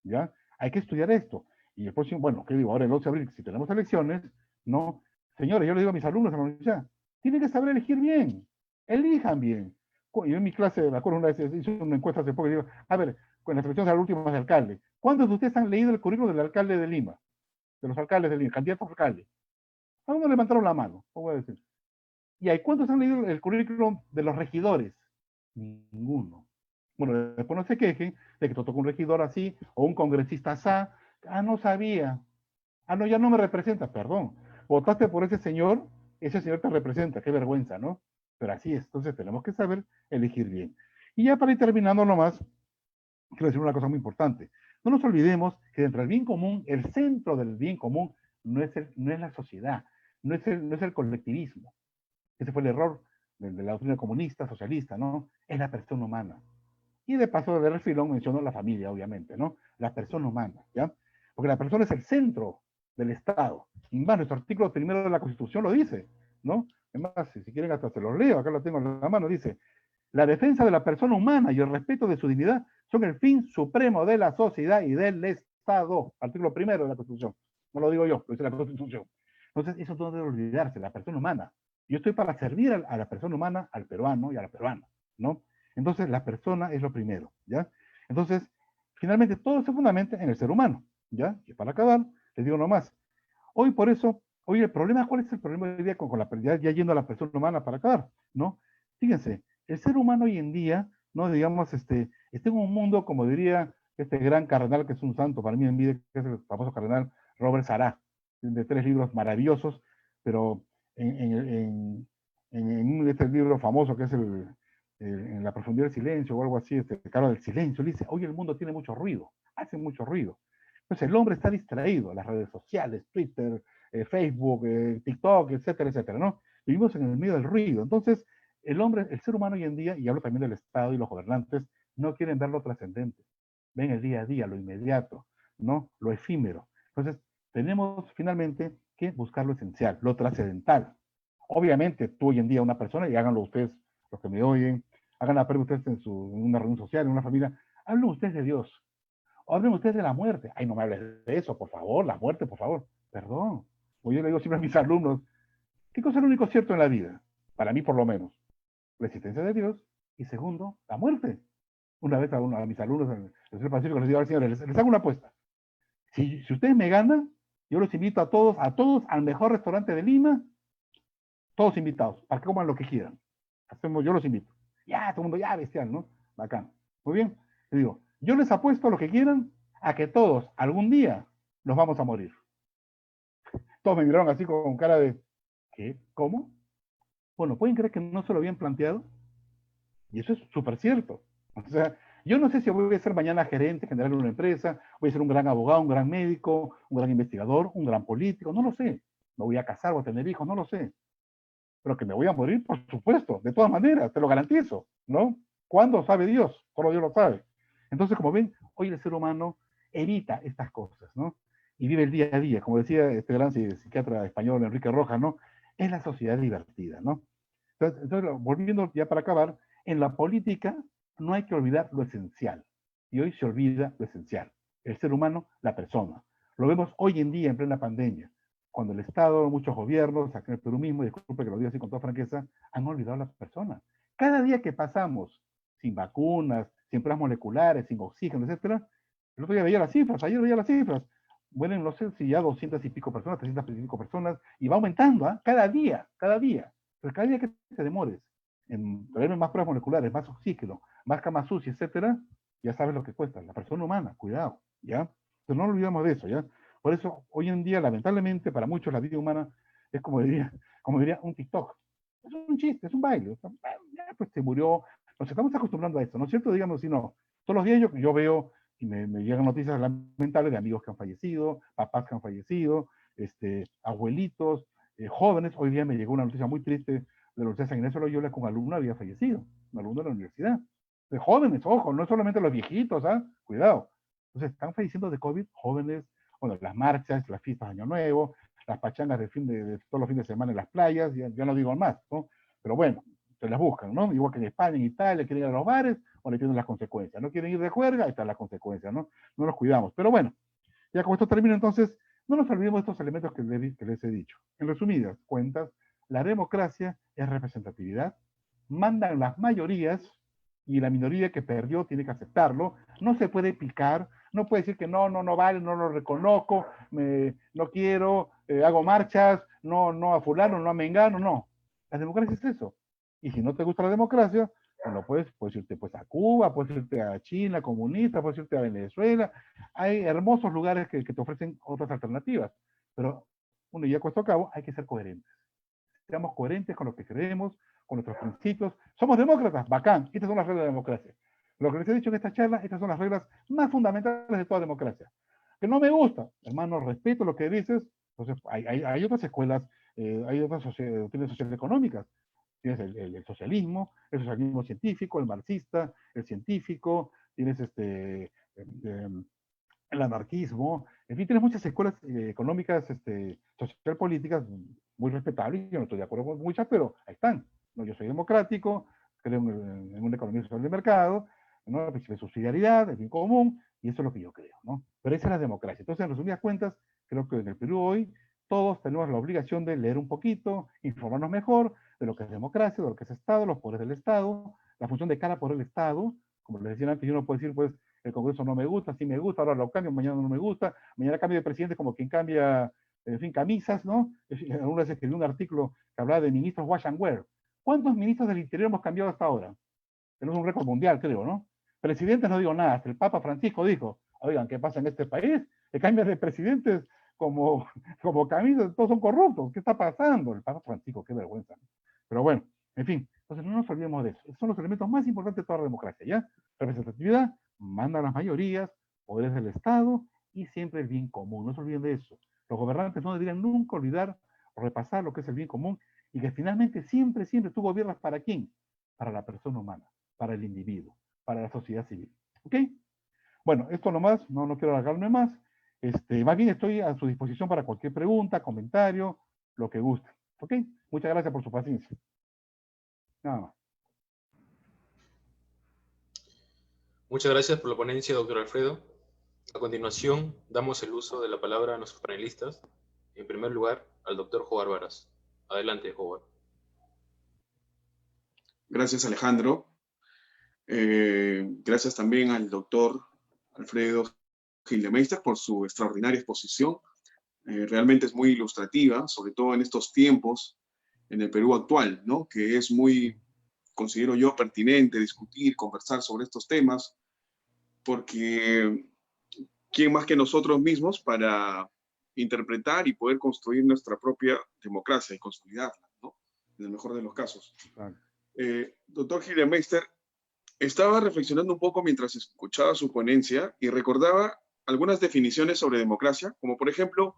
¿ya? Hay que estudiar esto. Y el próximo, bueno, ¿qué digo? Ahora el 11 de abril, si tenemos elecciones, no. Señores, yo le digo a mis alumnos en la universidad, tienen que saber elegir bien, elijan bien. Yo en mi clase, me acuerdo una vez, hice una encuesta hace poco y digo, a ver, con las elecciones al último de alcalde, ¿cuántos de ustedes han leído el currículum del alcalde de Lima? De los alcaldes de Lima, candidatos a alcalde. Algunos levantaron la mano, ¿cómo voy a decir? ¿Y hay cuántos han leído el currículum de los regidores? Ninguno. Bueno, después no se quejen de que te tocó un regidor así o un congresista así. Ah, no sabía. Ah, no, ya no me representa, perdón. Votaste por ese señor te representa, qué vergüenza, ¿no? Pero así es, entonces tenemos que saber elegir bien. Y ya para ir terminando nomás, quiero decir una cosa muy importante. No nos olvidemos que dentro del bien común, el centro del bien común no es la sociedad, no es el colectivismo. Ese fue el error de la doctrina comunista, socialista, ¿no? Es la persona humana. Y de paso de refilón mencionó la familia, obviamente, ¿no? La persona humana, ¿ya? Porque la persona es el centro del Estado. Y más, nuestro artículo primero de la Constitución lo dice, ¿no? Además, si quieren hasta se los leo, acá lo tengo en la mano, dice, la defensa de la persona humana y el respeto de su dignidad son el fin supremo de la sociedad y del Estado. Artículo primero de la Constitución. No lo digo yo, lo dice la Constitución. Entonces, eso no debe olvidarse, la persona humana. Yo estoy para servir a la persona humana, al peruano y a la peruana, ¿no? Entonces, la persona es lo primero, ¿ya? Entonces, finalmente, todo se fundamenta en el ser humano, ¿ya? Y para acabar, les digo nomás, hoy por eso, hoy el problema, ¿cuál es el problema hoy día con la ya yendo a la persona humana para acabar, ¿no? Fíjense, el ser humano hoy en día, ¿no? Digamos, está en un mundo, como diría este gran cardenal, que es un santo para mí en vida, que es el famoso cardenal Robert Sará, de 3 libros maravillosos, pero en este libro famoso que es en la profundidad del silencio o algo así, cara del silencio, él dice, hoy el mundo tiene mucho ruido, hace mucho ruido. Entonces el hombre está distraído, las redes sociales, Twitter, Facebook, TikTok, etcétera, etcétera, ¿no? Vivimos en el medio del ruido. Entonces, el ser humano hoy en día, y hablo también del Estado y los gobernantes, no quieren ver lo trascendente. Ven el día a día, lo inmediato, ¿no? Lo efímero. Entonces, tenemos finalmente que buscar lo esencial, lo trascendental. Obviamente, tú hoy en día una persona, y háganlo ustedes, los que me oyen, hagan la prueba ustedes en una reunión social, en una familia, hablen ustedes de Dios, hablen ustedes de la muerte. Ay, no me hables de eso, por favor, la muerte, por favor. Perdón. O yo le digo siempre a mis alumnos, ¿qué cosa es lo único cierto en la vida? Para mí, por lo menos, la existencia de Dios, y segundo, la muerte. Una vez a mis alumnos en el Pacífico les digo, señores, les hago una apuesta. Si ustedes me ganan, yo los invito a todos al mejor restaurante de Lima, todos invitados, para que coman lo que quieran. Yo los invito. Ya, todo el mundo, ya, bestial, ¿no? Bacán. Muy bien. Le digo, yo les apuesto lo que quieran a que todos, algún día, nos vamos a morir. Todos me miraron así con cara de, ¿qué? ¿Cómo? Bueno, ¿pueden creer que no se lo habían planteado? Y eso es súper cierto. O sea, yo no sé si voy a ser mañana gerente general de una empresa, voy a ser un gran abogado, un gran médico, un gran investigador, un gran político, no lo sé. Me voy a casar, voy a tener hijos, no lo sé. Pero que me voy a morir, por supuesto, de todas maneras, te lo garantizo, ¿no? ¿Cuándo sabe Dios? Solo Dios lo sabe. Entonces, como ven, hoy el ser humano evita estas cosas, ¿no? Y vive el día a día, como decía este gran psiquiatra español Enrique Rojas, ¿no? Es la sociedad divertida, ¿no? Entonces, volviendo ya para acabar, en la política no hay que olvidar lo esencial. Y hoy se olvida lo esencial. El ser humano, la persona. Lo vemos hoy en día en plena pandemia, cuando el Estado, muchos gobiernos, acá en el Perú mismo, disculpe que lo diga así con toda franqueza, han olvidado a la persona. Cada día que pasamos sin vacunas, sin pruebas moleculares, sin oxígeno, etcétera, el otro día veía las cifras, ayer veía las cifras, bueno, no sé si ya 200 y pico personas, 300 y pico personas, y va aumentando, ¿eh? Cada día, cada día. Pero cada día que te demores en traerme más pruebas moleculares, más oxígeno, más camas sucias, etcétera, ya sabes lo que cuesta. La persona humana, cuidado, ¿ya? Pero no olvidamos de eso, ¿ya? Por eso, hoy en día, lamentablemente, para muchos la vida humana es como diría un TikTok. Es un chiste, es un baile. Ya, pues se murió. Nos estamos acostumbrando a esto, ¿no es cierto? Digamos, si no. Todos los días yo veo y me llegan noticias lamentables de amigos que han fallecido, papás que han fallecido, abuelitos, jóvenes. Hoy día me llegó una noticia muy triste de la Universidad de San Ignacio de Loyola que un alumno había fallecido, un alumno de la universidad. De jóvenes, ojo, no solamente los viejitos, ¿ah? Cuidado. Entonces, están falleciendo de COVID jóvenes, bueno, las marchas, las fiestas de Año Nuevo, las pachangas de todos los fines de semana en las playas, ya no digo más, ¿no? Pero bueno, se las buscan, ¿no? Igual que en España, en Entienden quieren ir a los bares, o le tienen las consecuencias. No quieren ir de juerga, ahí están las consecuencias, ¿no? No los cuidamos. Pero bueno, Ya con esto termino, entonces, no nos olvidemos de estos elementos que les he dicho. En resumidas cuentas, la democracia es representatividad, mandan las mayorías y la minoría que perdió tiene que aceptarlo, no se puede picar, no puede decir que no vale, no lo reconozco, no quiero, hago marchas, no a fulano, no a mengano, no. La democracia es eso. Y si no te gusta la democracia, bueno, puedes irte pues a Cuba, puedes irte a China comunista, puedes irte a Venezuela. Hay hermosos lugares que te ofrecen otras alternativas. Pero, bueno, ya puesto a cabo, hay que ser coherentes. Seamos coherentes con lo que creemos, con nuestros principios. Somos demócratas, bacán. Estas son las reglas de la democracia. Lo que les he dicho en esta charla, estas son las reglas más fundamentales de toda democracia. Que no me gusta, hermano, respeto lo que dices. Entonces, hay otras escuelas, hay otras doctrinas socioeconómicas. Tienes el socialismo científico, el marxista, el científico, tienes el anarquismo, en fin, tienes muchas escuelas económicas, social políticas muy respetables, yo no estoy de acuerdo con muchas, pero ahí están. ¿No? Yo soy democrático, creo en una economía social de mercado, ¿no? El principio de subsidiariedad, el bien común, y eso es lo que yo creo, ¿no? Pero esa es la democracia. Entonces, en resumidas cuentas, creo que en el Perú hoy todos tenemos la obligación de leer un poquito, informarnos mejor de lo que es democracia, de lo que es Estado, los poderes del Estado, la función de cada poder del Estado. Como les decía antes, yo no puedo decir, pues, el Congreso no me gusta, sí me gusta, ahora lo cambio, mañana no me gusta, mañana cambio de presidente como quien cambia, en fin, camisas, ¿no? Una vez escribí un artículo que hablaba de ministros wash and wear. ¿Cuántos ministros del Interior hemos cambiado hasta ahora? Tenemos un récord mundial, creo, ¿no? Presidentes no digo nada, hasta el Papa Francisco dijo, oigan, ¿qué pasa en este país? Que cambian de presidentes como camisas, todos son corruptos, ¿qué está pasando? El Papa Francisco, qué vergüenza. Pero bueno, en fin, entonces no nos olvidemos de eso. Esos son los elementos más importantes de toda la democracia, ¿ya? Representatividad, manda a las mayorías, poderes del Estado y siempre el bien común. No se olviden de eso. Los gobernantes no deberían nunca olvidar o repasar lo que es el bien común y que finalmente siempre tú gobiernas para quién? Para la persona humana, para el individuo, para la sociedad civil. ¿Ok? Bueno, esto nomás, no quiero alargarme más. Más bien estoy a su disposición para cualquier pregunta, comentario, lo que guste. ¿Ok? Muchas gracias por su paciencia. Nada más. Muchas gracias por la ponencia, doctor Alfredo. A continuación, damos el uso de la palabra a nuestros panelistas. En primer lugar, al doctor Howard Varas. Adelante, Howard. Gracias, Alejandro. Gracias también al doctor Alfredo Gildemeister por su extraordinaria exposición. Realmente es muy ilustrativa, sobre todo en estos tiempos en el Perú actual, ¿no? Que es muy, considero yo, pertinente discutir, conversar sobre estos temas, porque ¿quién más que nosotros mismos para interpretar y poder construir nuestra propia democracia y consolidarla, ¿no? En el mejor de los casos. Doctor Gildemeister, estaba reflexionando un poco mientras escuchaba su ponencia y recordaba algunas definiciones sobre democracia, como por ejemplo,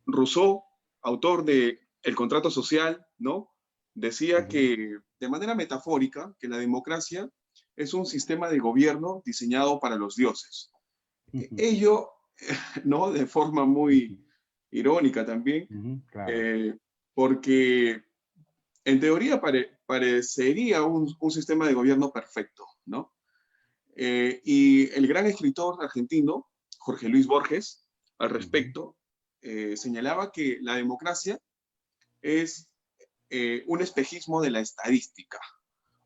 Rousseau, autor de El contrato social, ¿no? Decía que, de manera metafórica, que la democracia es un sistema de gobierno diseñado para los dioses. Ello, ¿no? De forma muy irónica también, claro. Porque en teoría parecería un sistema de gobierno perfecto, ¿no? Y el gran escritor argentino, Jorge Luis Borges, al respecto, señalaba que la democracia es un espejismo de la estadística.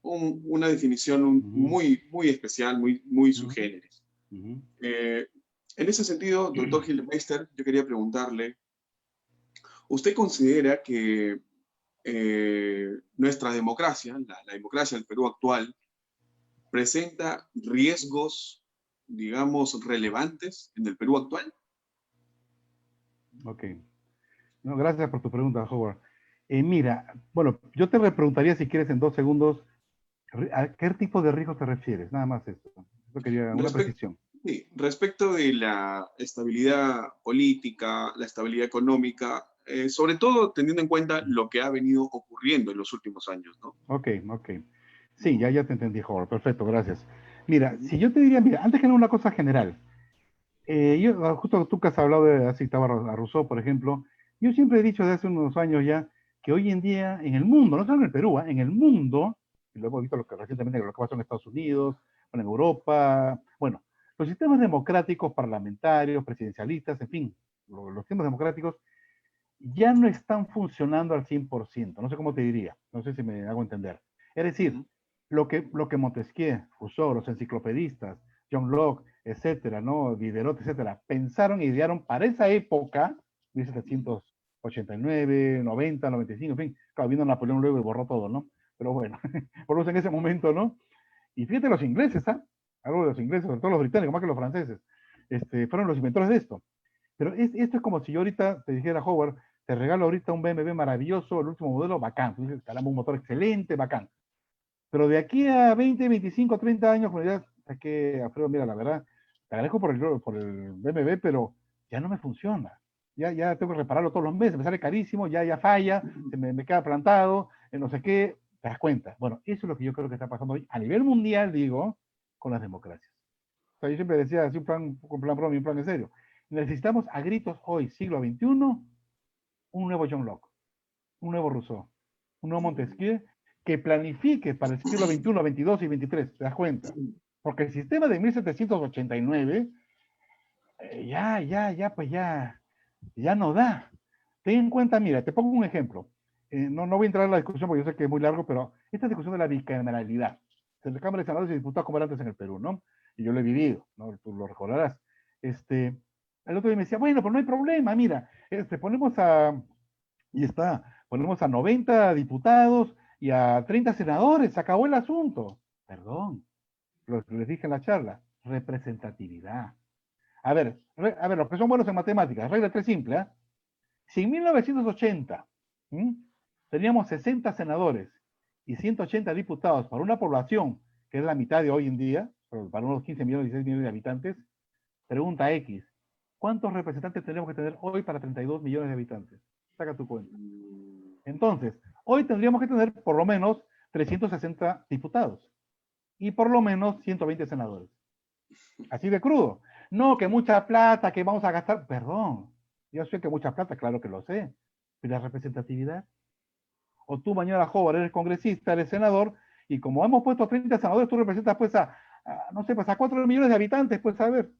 Una definición muy, muy especial, muy sui generis. En ese sentido, doctor Gildemeister, yo quería preguntarle, ¿usted considera que nuestra democracia, la democracia del Perú actual, presenta riesgos, digamos, relevantes en el Perú actual? Ok. No, gracias por tu pregunta, Howard. Mira, bueno, yo te repreguntaría si quieres en 2 segundos, ¿a qué tipo de riesgo te refieres? Nada más eso. Yo quería una precisión. Sí, respecto de la estabilidad política, la estabilidad económica, sobre todo teniendo en cuenta lo que ha venido ocurriendo en los últimos años, ¿no? Ok. Sí, ya te entendí, Howard. Perfecto, gracias. Mira, si yo te diría, mira, antes que nada una cosa general. Justo tú que has hablado has citado a Rousseau, por ejemplo, yo siempre he dicho desde hace unos años ya que hoy en día en el mundo, no solo en el Perú, en el mundo, y lo hemos visto recientemente lo que pasó en Estados Unidos, en Europa, bueno, Los sistemas democráticos parlamentarios, presidencialistas, en fin, los sistemas democráticos ya no están funcionando al 100%. No sé cómo te diría, no sé si me hago entender. Es decir, lo que Montesquieu, Rousseau, los enciclopedistas, John Locke, etcétera, ¿no? Diderot, etcétera, pensaron e idearon para esa época, 1789, 90, 95, en fin, claro, vino Napoleón luego y borró todo, ¿no? Pero bueno, por lo menos en ese momento, ¿no? Y fíjate los ingleses, ¿ah? Algo de los ingleses, sobre todo los británicos, más que los franceses, fueron los inventores de esto. Pero esto es como si yo ahorita te dijera, Howard, te regalo ahorita un BMW maravilloso, el último modelo, bacán. Tú dices, caramba, un motor excelente, bacán. Pero de aquí a 20, 25, 30 años, cuando ya saqué, Alfredo, mira, la verdad, te agradezco por el BMW, pero ya no me funciona. Ya tengo que repararlo todos los meses, me sale carísimo, ya falla, me queda plantado, no sé qué, te das cuenta. Bueno, eso es lo que yo creo que está pasando hoy a nivel mundial, digo, con las democracias. O sea, yo siempre decía, así un plan broma y un plan en serio. Necesitamos a gritos hoy, siglo XXI, un nuevo John Locke, un nuevo Rousseau, un nuevo Montesquieu, que planifique para el siglo XXI, XXII y XXIII, ¿te das cuenta? Porque el sistema de 1789 ya no da. Ten en cuenta, mira, te pongo un ejemplo. No voy a entrar en la discusión porque yo sé que es muy largo, pero esta discusión de la bicameralidad. La Cámara de Senadores y Diputados como era antes en el Perú, ¿no? Y yo lo he vivido, ¿no? Tú lo recordarás. El otro día me decía, bueno, pero no hay problema, mira, ponemos a 90 diputados y a 30 senadores, se acabó el asunto. Perdón, lo que les dije en la charla, representatividad. A ver, los que son buenos en matemáticas, regla 3 simple, ¿eh? Si en 1980 teníamos 60 senadores y 180 diputados para una población que es la mitad de hoy en día, para unos 15 millones, 16 millones de habitantes, pregunta X, ¿cuántos representantes tenemos que tener hoy para 32 millones de habitantes? Saca tu cuenta. Entonces, hoy tendríamos que tener por lo menos 360 diputados y por lo menos 120 senadores. Así de crudo. No, que mucha plata, que vamos a gastar. Perdón, yo sé que mucha plata, claro que lo sé. Pero la representatividad. O tú, mañana Howard, eres congresista, eres senador, y como hemos puesto 30 senadores, tú representas pues no sé, pues a 4 millones de habitantes, pues a ver,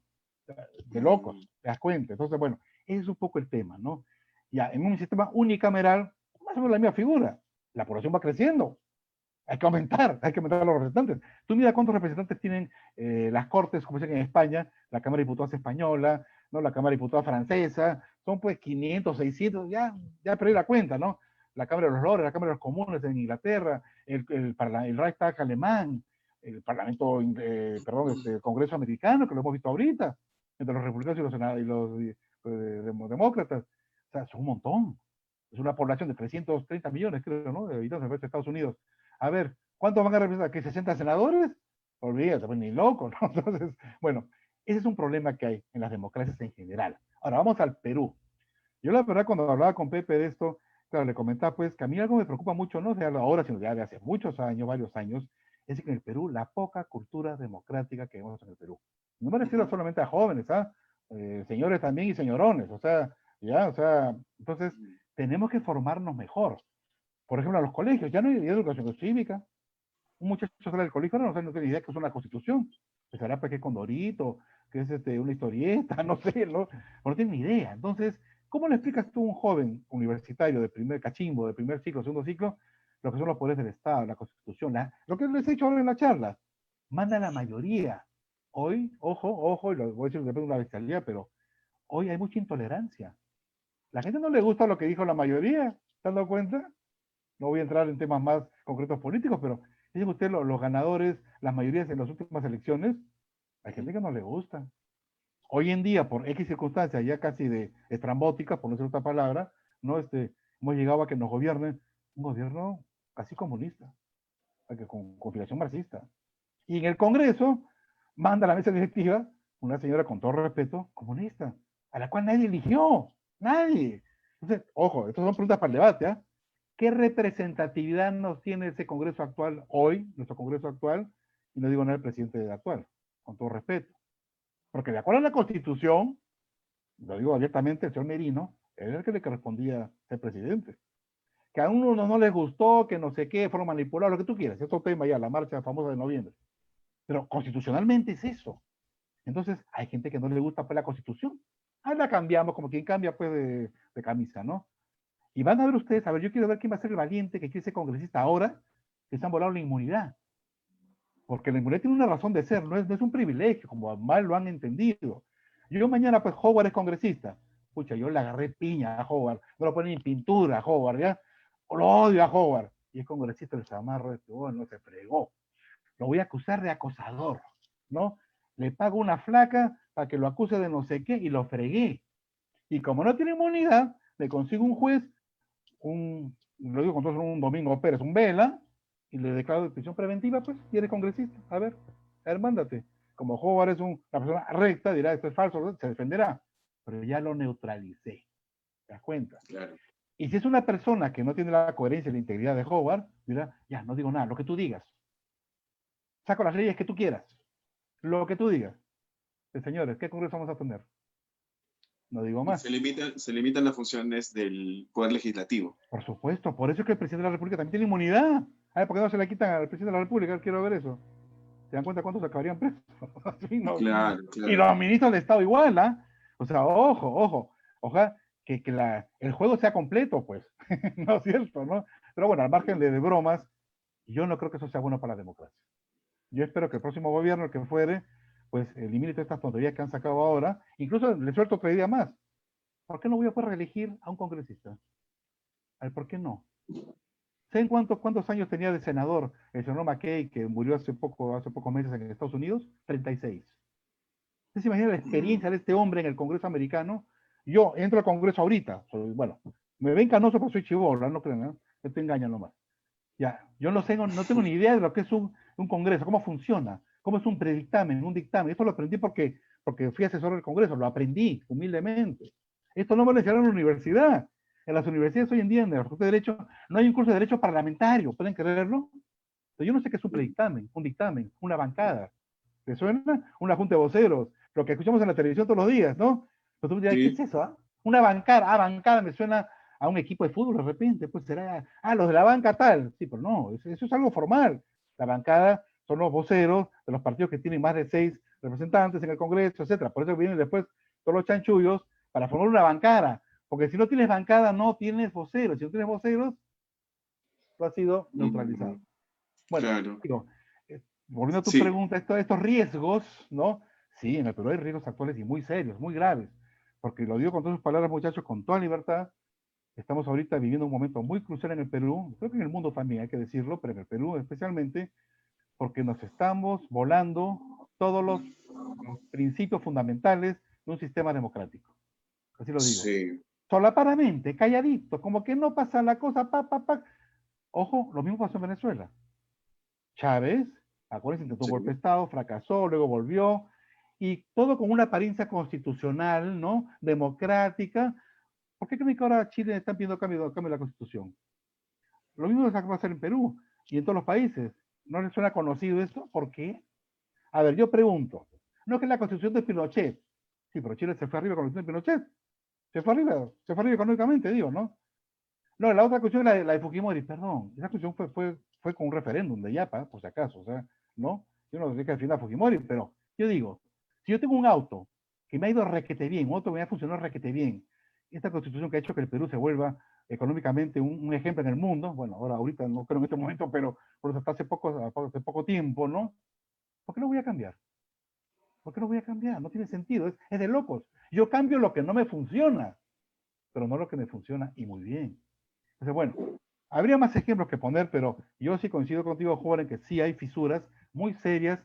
de locos, te das cuenta. Entonces, bueno, ese es un poco el tema, ¿no? Ya, en un sistema unicameral, más o menos la misma figura. La población va creciendo, hay que aumentar los representantes. Tú mira cuántos representantes tienen las Cortes, como dicen en España, la Cámara de Diputados española, ¿no? La Cámara de Diputados francesa, son pues 500, 600, ya perdí la cuenta, ¿no? La Cámara de los Lores, la Cámara de los Comunes en Inglaterra, el Reichstag alemán, el Parlamento, el Congreso americano, que lo hemos visto ahorita, entre los republicanos y los demócratas. O sea, son un montón. Es una población de 330 millones, creo, ¿no? De habitantes de Estados Unidos. A ver, ¿cuántos van a representar? ¿Que 60 senadores? Olvídate, pues ni loco, ¿no? Entonces, bueno, ese es un problema que hay en las democracias en general. Ahora, vamos al Perú. Yo la verdad, cuando hablaba con Pepe de esto, claro, le comentaba pues que a mí algo me preocupa mucho, no de ahora, sino ya de hace muchos años, varios años, es que en el Perú la poca cultura democrática que vemos en el Perú. No me refiero solamente a jóvenes, señores también y señorones, entonces tenemos que formarnos mejor. Por ejemplo, a los colegios, ya no hay educación cívica. Un muchacho sale del colegio, no tiene idea que es una constitución. Pensará pues que es Condorito, que es una historieta, no sé, no tiene ni idea. Entonces, ¿cómo le explicas tú a un joven universitario de primer cachimbo, de primer ciclo, segundo ciclo, lo que son los poderes del Estado, la constitución, lo que les he dicho ahora en la charla? Manda la mayoría. Hoy, ojo, y lo voy a decir depende de una bestialidad, pero hoy hay mucha intolerancia. La gente no le gusta lo que dijo la mayoría, ¿te has dado cuenta? No voy a entrar en temas más concretos políticos, pero dicen ustedes los ganadores, las mayorías en las últimas elecciones, hay gente que no le gusta. Hoy en día, por X circunstancias, ya casi de estrambóticas, por no decir otra palabra, ¿no? Hemos llegado a que nos gobiernen un gobierno casi comunista, con filiación marxista. Y en el Congreso manda a la mesa directiva una señora, con todo respeto, comunista, a la cual nadie eligió, nadie. Entonces, ojo, estas son preguntas para el debate, ¿eh? ¿Qué representatividad nos tiene ese Congreso actual hoy, nuestro Congreso actual? Y no digo nada del presidente actual, con todo respeto. Porque de acuerdo a la Constitución, lo digo abiertamente, el señor Merino, era el que le correspondía ser presidente. Que a uno no les gustó, que no sé qué, fueron manipulados, lo que tú quieras. Es otro tema ya, la marcha famosa de noviembre. Pero constitucionalmente es eso. Entonces, hay gente que no le gusta pues la Constitución. Ah, la cambiamos, como quien cambia pues de camisa, ¿no? Y van a ver ustedes, a ver, yo quiero ver quién va a ser el valiente que quiere ser congresista ahora, que se han volado la inmunidad. Porque la inmunidad tiene una razón de ser, no es un privilegio, como mal lo han entendido. Yo mañana, pues, Howard es congresista. Pucha, yo le agarré piña a Howard, no lo ponen en pintura a Howard, ¿ya? O lo odio a Howard. Y es congresista del Zamarro, no se fregó. Lo voy a acusar de acosador, ¿no? Le pago una flaca para que lo acuse de no sé qué y lo fregué. Y como no tiene inmunidad, le consigo un juez, lo digo con todo, un Domingo Pérez, un vela, y le declaro de prisión preventiva, pues, y eres congresista. A ver, mándate. Como Howard es una persona recta, dirá, esto es falso, se defenderá. Pero ya lo neutralicé. ¿Te das cuenta? Claro. Y si es una persona que no tiene la coherencia y la integridad de Howard, dirá, ya, no digo nada, lo que tú digas. Saco las leyes que tú quieras. Lo que tú digas. Señores, ¿qué congreso vamos a tener? No digo más. Se limitan las funciones del Poder Legislativo. Por supuesto, por eso es que el presidente de la República también tiene inmunidad. A ver, ¿por qué no se la quitan al presidente de la República? Quiero ver eso. ¿Se dan cuenta cuántos acabarían presos? Sí, no. Claro. Y los ministros del Estado igual, ¿ah? O sea, ojo. Ojalá que el juego sea completo, pues. ¿No es cierto, no? Pero bueno, al margen de bromas, yo no creo que eso sea bueno para la democracia. Yo espero que el próximo gobierno, el que fuere, pues elimine todas estas tonterías que han sacado ahora. Incluso le suelto otra idea más. ¿Por qué no voy a poder reelegir a un congresista? A ver, ¿por qué no? ¿Saben cuántos años tenía de senador el señor McKay, que murió hace pocos meses en Estados Unidos? 36. ¿Ustedes se imaginan la experiencia de este hombre en el Congreso americano? Yo entro al Congreso ahorita. Bueno, me ven canoso porque soy chibolo, no crean, ¿no? Te engañan nomás. Ya, yo no tengo ni idea de lo que es un Congreso, cómo funciona, cómo es un predictamen, un dictamen. Esto lo aprendí porque fui asesor del Congreso, lo aprendí humildemente. Esto no me lo enseñaron en la universidad. En las universidades hoy en día, en el Facultad de Derecho, no hay un curso de Derecho parlamentario, ¿pueden creerlo? Pero yo no sé qué es un predictamen, un dictamen, una bancada. ¿Te suena? Una junta de voceros, lo que escuchamos en la televisión todos los días, ¿no? Pero tú dirás, ¿qué es eso? Ah? Una bancada, bancada me suena a un equipo de fútbol de repente, pues será, los de la banca tal. Sí, pero no, eso es algo formal. La bancada son los voceros de los partidos que tienen más de 6 representantes en el Congreso, etcétera. Por eso vienen después todos los chanchullos para formar una bancada. Porque si no tienes bancada, no tienes voceros. Si no tienes voceros, tú has sido neutralizado. Bueno, claro. Digo, volviendo a tu pregunta, estos riesgos, ¿no? Sí, en el Perú hay riesgos actuales y muy serios, muy graves. Porque lo digo con todas sus palabras, muchachos, con toda libertad. Estamos ahorita viviendo un momento muy crucial en el Perú, creo que en el mundo también hay que decirlo, pero en el Perú especialmente, porque nos estamos volando todos los principios fundamentales de un sistema democrático. Así lo digo. Sí. Solapadamente, calladito, como que no pasa la cosa, Ojo, lo mismo pasó en Venezuela. Chávez, acuérdense, intentó un golpe de Estado, fracasó, luego volvió, y todo con una apariencia constitucional, ¿no? Democrática. ¿Por qué creen que ahora Chile está pidiendo cambio de la Constitución? Lo mismo va a hacer en Perú y en todos los países. ¿No les suena conocido esto? ¿Por qué? A ver, yo pregunto. No es que la Constitución de Pinochet. Sí, pero Chile se fue arriba con la Constitución de Pinochet. Se fue arriba económicamente, digo, ¿no? No, la otra cuestión es la de Fujimori, perdón. Esa cuestión fue con un referéndum de Yapa, por si acaso, o sea, ¿no? Yo no sé qué defender a Fujimori, pero yo digo, si yo tengo un auto que me ha ido requete bien, un auto que me ha funcionado requete bien, esta constitución que ha hecho que el Perú se vuelva económicamente un ejemplo en el mundo, bueno, ahorita no creo en este momento, pero por eso hasta hace poco tiempo, ¿no? ¿Por qué lo voy a cambiar? ¿Por qué lo voy a cambiar? No tiene sentido, es de locos. Yo cambio lo que no me funciona, pero no lo que me funciona y muy bien. Entonces, bueno, habría más ejemplos que poner, pero yo sí coincido contigo, joven, en que sí hay fisuras muy serias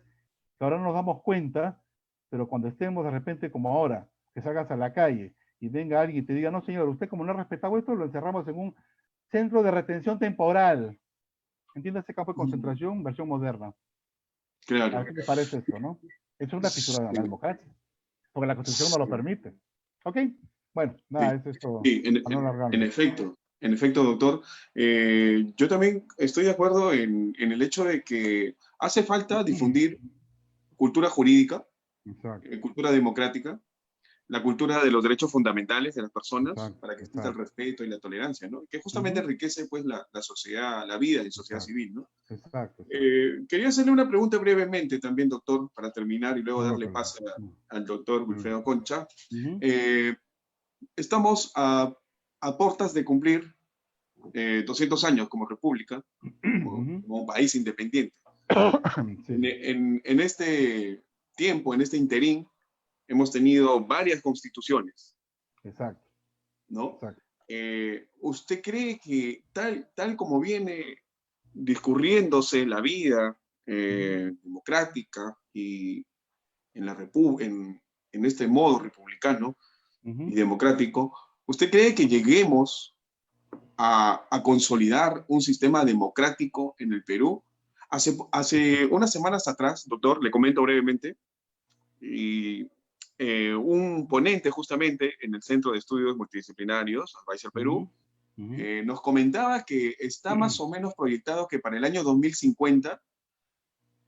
que ahora no nos damos cuenta, pero cuando estemos de repente como ahora, que salgas a la calle y venga alguien y te diga, no señor, usted como no ha respetado esto, lo encerramos en un centro de retención temporal. ¿Entiendes? Ese campo de concentración, versión moderna. Claro. ¿A qué te parece esto, no? Es una fisura de la democracia, porque la Constitución no lo permite. ¿Ok? Bueno, nada, es esto. Sí, en efecto, doctor. Yo también estoy de acuerdo en el hecho de que hace falta difundir cultura jurídica, cultura democrática, la cultura de los derechos fundamentales de las personas, Exacto, para que exista el exacto. respeto y la tolerancia, ¿no? Que justamente enriquece pues la sociedad, la vida en sociedad Exacto, civil, ¿no? exacto. Quería hacerle una pregunta brevemente también, doctor, para terminar y luego No, no, darle pero, pase al doctor mm, Wilfredo Concha. ujú, Estamos a portas de cumplir 200 años como república, ujú. como un país independiente. Sí, En este tiempo, en este interín, hemos tenido varias constituciones, exacto, ¿no? exacto. ¿Usted cree que tal como viene discurriéndose la vida Ujú, democrática y en este modo republicano y ujú. democrático, ¿usted cree que lleguemos a consolidar un sistema democrático en el Perú? Hace unas semanas atrás, doctor, le comento brevemente, y un ponente justamente en el Centro de Estudios Multidisciplinarios, Adviser Ujú, Perú, ujú. nos comentaba que está más o menos proyectado que para el año 2050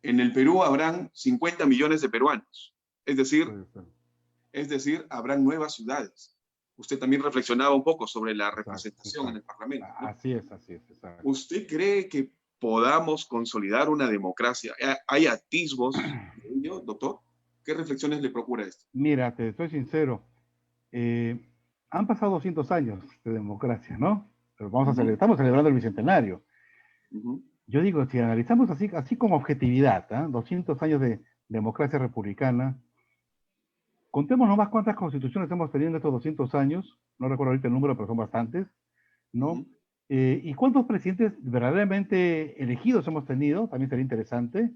en el Perú habrán 50 millones de peruanos. Es decir, Puede ser. habrán nuevas ciudades. Usted también reflexionaba un poco sobre la Exacto, representación en el exacto. Parlamento, ¿no? Así es, exacto. ¿Usted cree que podamos consolidar una democracia? ¿Hay atisbos de ello, doctor? ¿Qué reflexiones le procura esto? Mira, te soy sincero. eh, Han pasado 200 años de democracia, ¿no? Pero Ujú, estamos celebrando el bicentenario. ujú, Yo digo, si analizamos así como objetividad, 200 años de democracia republicana, contemos nomás cuántas constituciones hemos tenido en estos 200 años, no recuerdo ahorita el número, pero son bastantes, ¿no? ujú. Y cuántos presidentes verdaderamente elegidos hemos tenido, también sería interesante,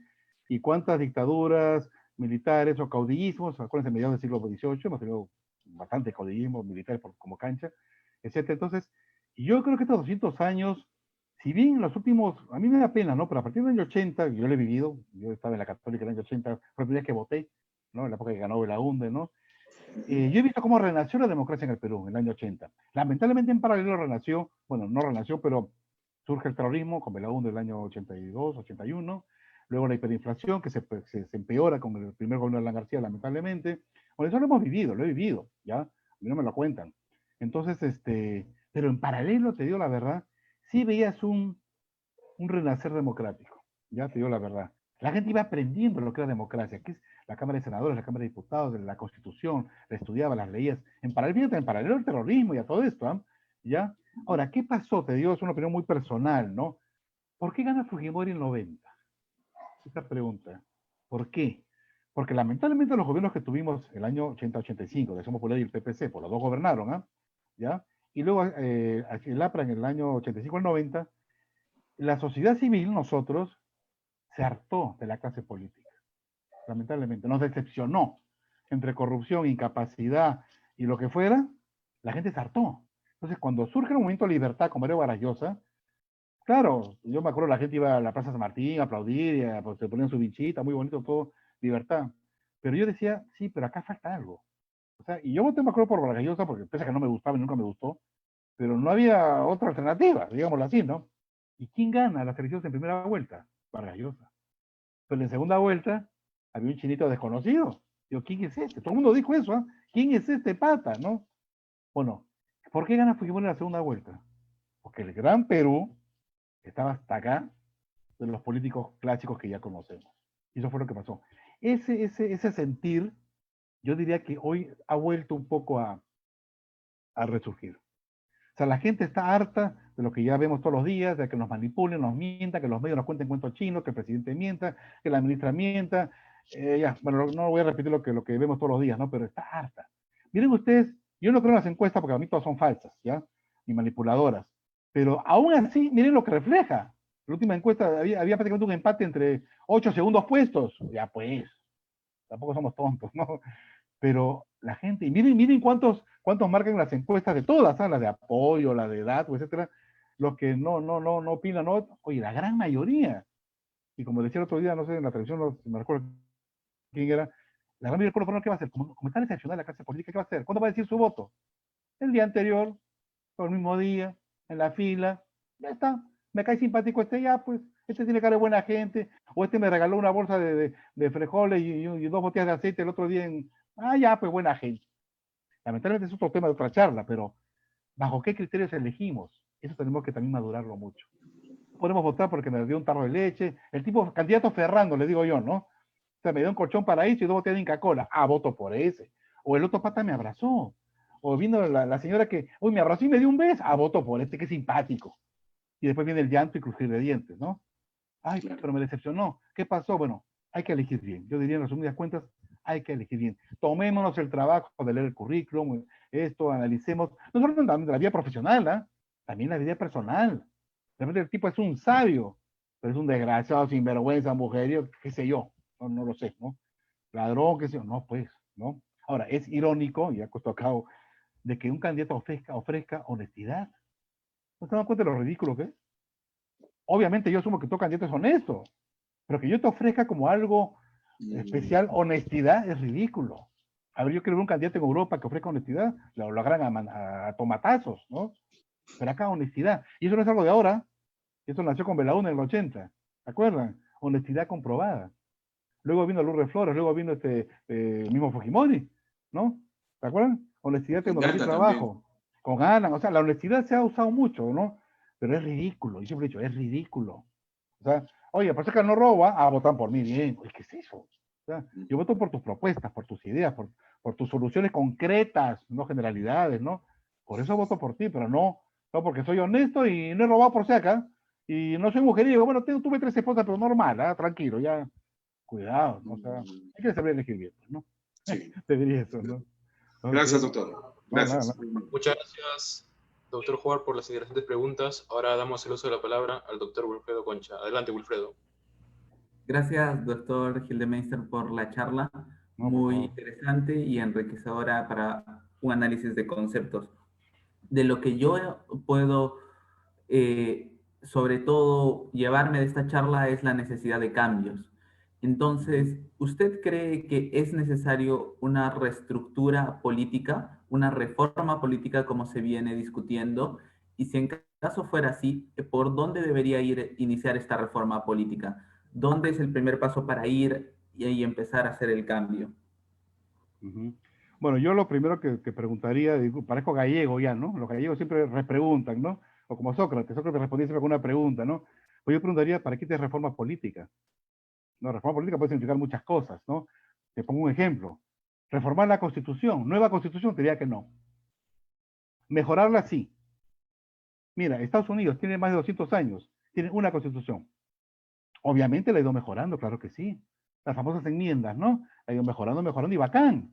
y cuántas dictaduras militares o caudillismos, acuérdense, mediados del siglo XVIII, hemos tenido bastante caudillismo militar como cancha, etcétera. Entonces, yo creo que estos 200 años, si bien los últimos, a mí me da pena, ¿no? Pero a partir del año 80, yo lo he vivido, yo estaba en la Católica en el año 80, fue la primera vez que voté, ¿no? En la época que ganó Belaúnde, ¿no? Yo he visto cómo renació la democracia en el Perú en el año 80. Lamentablemente en paralelo renació, bueno, no renació, pero surge el terrorismo con Belaúnde en el año 82, 81, luego la hiperinflación que se empeora con el primer gobierno de Alan García, lamentablemente. Bueno, eso lo hemos vivido, lo he vivido, ¿ya? A mí no me lo cuentan. Entonces, pero en paralelo, te digo la verdad, sí veías un renacer democrático, ya te digo la verdad. La gente iba aprendiendo lo que era democracia, que es la Cámara de Senadores, la Cámara de Diputados, la Constitución, la estudiaba, las leías, en paralelo al terrorismo y a todo esto, ¿ya? Ahora, ¿qué pasó? Te digo, es una opinión muy personal, ¿no? ¿Por qué gana Fujimori en 90? Esta pregunta. ¿Por qué? Porque lamentablemente los gobiernos que tuvimos el año 80-85, de Somos Popular y el PPC, pues los dos gobernaron, ¿ya? Y luego el APRA en el año 85 al 90, la sociedad civil, nosotros, se hartó de la clase política, lamentablemente, nos decepcionó. Entre corrupción, incapacidad y lo que fuera, la gente se hartó. Entonces, cuando surge el movimiento de libertad como era Varallosa, claro, yo me acuerdo la gente iba a la Plaza San Martín a aplaudir, pues, se ponían su bichita, muy bonito todo, libertad. Pero yo decía, sí, pero acá falta algo. O sea, y yo voté, me acuerdo, por Varallosa, porque pese a que no me gustaba y nunca me gustó, pero no había otra alternativa, digámoslo así, ¿no? ¿Y quién gana las elecciones en primera vuelta? Vargallosa. Pero en segunda vuelta había un chinito desconocido. Digo, ¿quién es este? Todo el mundo dijo eso, ¿ah? ¿Quién es este pata, no? Bueno, ¿por qué gana Fujimori en la segunda vuelta? Porque el gran Perú estaba hasta acá de los políticos clásicos que ya conocemos. Y eso fue lo que pasó. Ese sentir, yo diría que hoy ha vuelto un poco a resurgir. O sea, la gente está harta de lo que ya vemos todos los días, de que nos manipulen, nos mientan, que los medios nos cuenten cuentos chinos, que el presidente mienta, que la ministra mienta. Ya, bueno, no voy a repetir lo que vemos todos los días, ¿no? Pero está harta. Miren ustedes, yo no creo en las encuestas porque a mí todas son falsas, ¿ya? Y manipuladoras. Pero aún así, miren lo que refleja. La última encuesta había prácticamente un empate entre 8 segundos puestos. Ya pues, tampoco somos tontos, ¿no? Pero la gente, y miren cuántos marcan las encuestas de todas, las de apoyo, la de edad, etcétera, los que no opinan, no, oye, la gran mayoría, y como decía el otro día, no sé, en la televisión, no me recuerdo quién era, la gran mayoría del pueblo, ¿qué va a hacer? Como está excepcional la clase política, ¿qué va a hacer? ¿Cuándo va a decir su voto? El día anterior, o el mismo día, en la fila, ya está, me cae simpático ya, pues, este tiene cara de buena gente, o este me regaló una bolsa de frijoles y dos botellas de aceite el otro día ya, pues buena gente. Lamentablemente es otro tema de otra charla, pero ¿bajo qué criterios elegimos? Eso tenemos que también madurarlo mucho. Podemos votar porque me dio un tarro de leche, el tipo candidato Ferrando, le digo yo, ¿no? O sea, me dio un colchón para eso y dos botellas de Inca Cola. Ah, voto por ese. O el otro pata me abrazó. O vino la señora que, uy, me abrazó y me dio un beso. Ah, voto por este, que simpático. Y después viene el llanto y crujir de dientes, ¿no? Ay, Claro. pero me decepcionó. ¿Qué pasó? Bueno, hay que elegir bien. Yo diría en resumidas cuentas, hay que elegir bien. Tomémonos el trabajo de leer el currículum, esto, analicemos, no solo de la vida profesional, ¿eh? También la vida personal. De repente el tipo es un sabio, pero es un desgraciado, sinvergüenza, mujeriego, qué sé yo, no lo sé, ¿no? Ladrón, qué sé yo, no, pues, ¿no? Ahora, es irónico, y ha costado a cabo, de que un candidato ofrezca honestidad. ¿No se dan cuenta de lo ridículo que es? Obviamente yo asumo que todo candidato es honesto, pero que yo te ofrezca como algo especial honestidad es ridículo. A ver, yo quiero ver un candidato en Europa que ofrezca honestidad, lo agarran a tomatazos, ¿no? Pero acá honestidad. Y eso no es algo de ahora, eso nació con Belaúnde en el 80, ¿se acuerdan? Honestidad comprobada. Luego vino Lourdes Flores, luego vino mismo Fujimori, ¿no? ¿Se acuerdan? Honestidad, Con tecnología y Danta también. trabajo. Con Alan, o sea, la honestidad se ha usado mucho, ¿no? Pero es ridículo, yo siempre he dicho, es ridículo. O sea, oye, por que no roba, votan por mí, bien. Oye, ¿qué es eso? O sea, yo voto por tus propuestas, por tus ideas, por tus soluciones concretas, no generalidades, ¿no? Por eso voto por ti, pero no porque soy honesto y no he robado por si acá, y no soy mujeriego. Bueno, tuve 3 esposas, pero normal, ¿eh? Tranquilo, ya, cuidado, ¿no? O sea, hay que saber elegir bien, ¿no? Sí. Te diría eso, ¿no? Ok. Gracias, doctor. No, nada, Gracias. nada. Muchas gracias, doctor Howard, por las interesantes preguntas. Ahora damos el uso de la palabra al doctor Wilfredo Concha. Adelante, Wilfredo. Gracias, doctor Gildemeister, por la charla, No, por muy favor. interesante y enriquecedora para un análisis de conceptos. De lo que yo puedo, sobre todo, llevarme de esta charla es la necesidad de cambios. Entonces, ¿usted cree que es necesario una reestructura política, una reforma política como se viene discutiendo? Y si en caso fuera así, ¿por dónde debería iniciar esta reforma política? ¿Dónde es el primer paso para ir y empezar a hacer el cambio? Ujú. Bueno, yo lo primero que preguntaría, digo, parezco gallego ya, ¿no? Los gallegos siempre repreguntan, ¿no? O como Sócrates respondía siempre con una pregunta, ¿no? Pues yo preguntaría, ¿para qué te reforma política? No, reforma política puede significar muchas cosas, ¿no? Te pongo un ejemplo. Reformar la Constitución, nueva Constitución, te diría que no. Mejorarla sí. Mira, Estados Unidos tiene más de 200 años, tiene una Constitución. Obviamente la ha ido mejorando, claro que sí. Las famosas enmiendas, ¿no? Ha ido mejorando y bacán.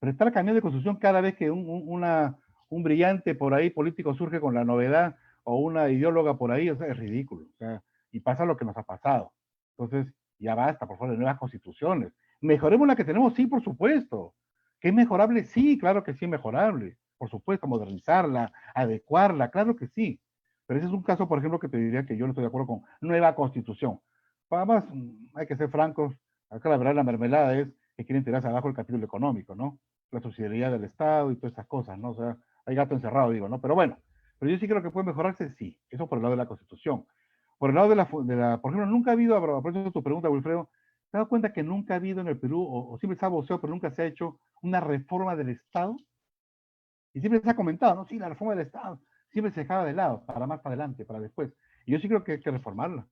Pero estar cambiando de constitución cada vez que un brillante por ahí político surge con la novedad o una ideóloga por ahí, o sea, es ridículo. O sea, y pasa lo que nos ha pasado. Entonces, ya basta, por favor, de nuevas constituciones. Mejoremos la que tenemos, sí, por supuesto. ¿Que es mejorable? Sí, claro que sí, mejorable. Por supuesto, modernizarla, adecuarla, claro que sí. Pero ese es un caso, por ejemplo, que te diría que yo no estoy de acuerdo con nueva constitución. Además, hay que ser francos, acá la verdad la mermelada es que quieren tirarse abajo el capítulo económico, ¿no? La subsidiariedad del Estado y todas esas cosas, ¿no? O sea, hay gato encerrado, digo, ¿no? Pero bueno, pero yo sí creo que puede mejorarse, sí. Eso por el lado de la Constitución. Por el lado por ejemplo, nunca ha habido, a propósito de tu pregunta, Wilfredo, ¿te has dado cuenta que nunca ha habido en el Perú, o siempre se ha voceado, pero nunca se ha hecho una reforma del Estado? Y siempre se ha comentado, ¿no? Sí, la reforma del Estado. Siempre se dejaba de lado, para más para adelante, para después. Y yo sí creo que hay que reformarla.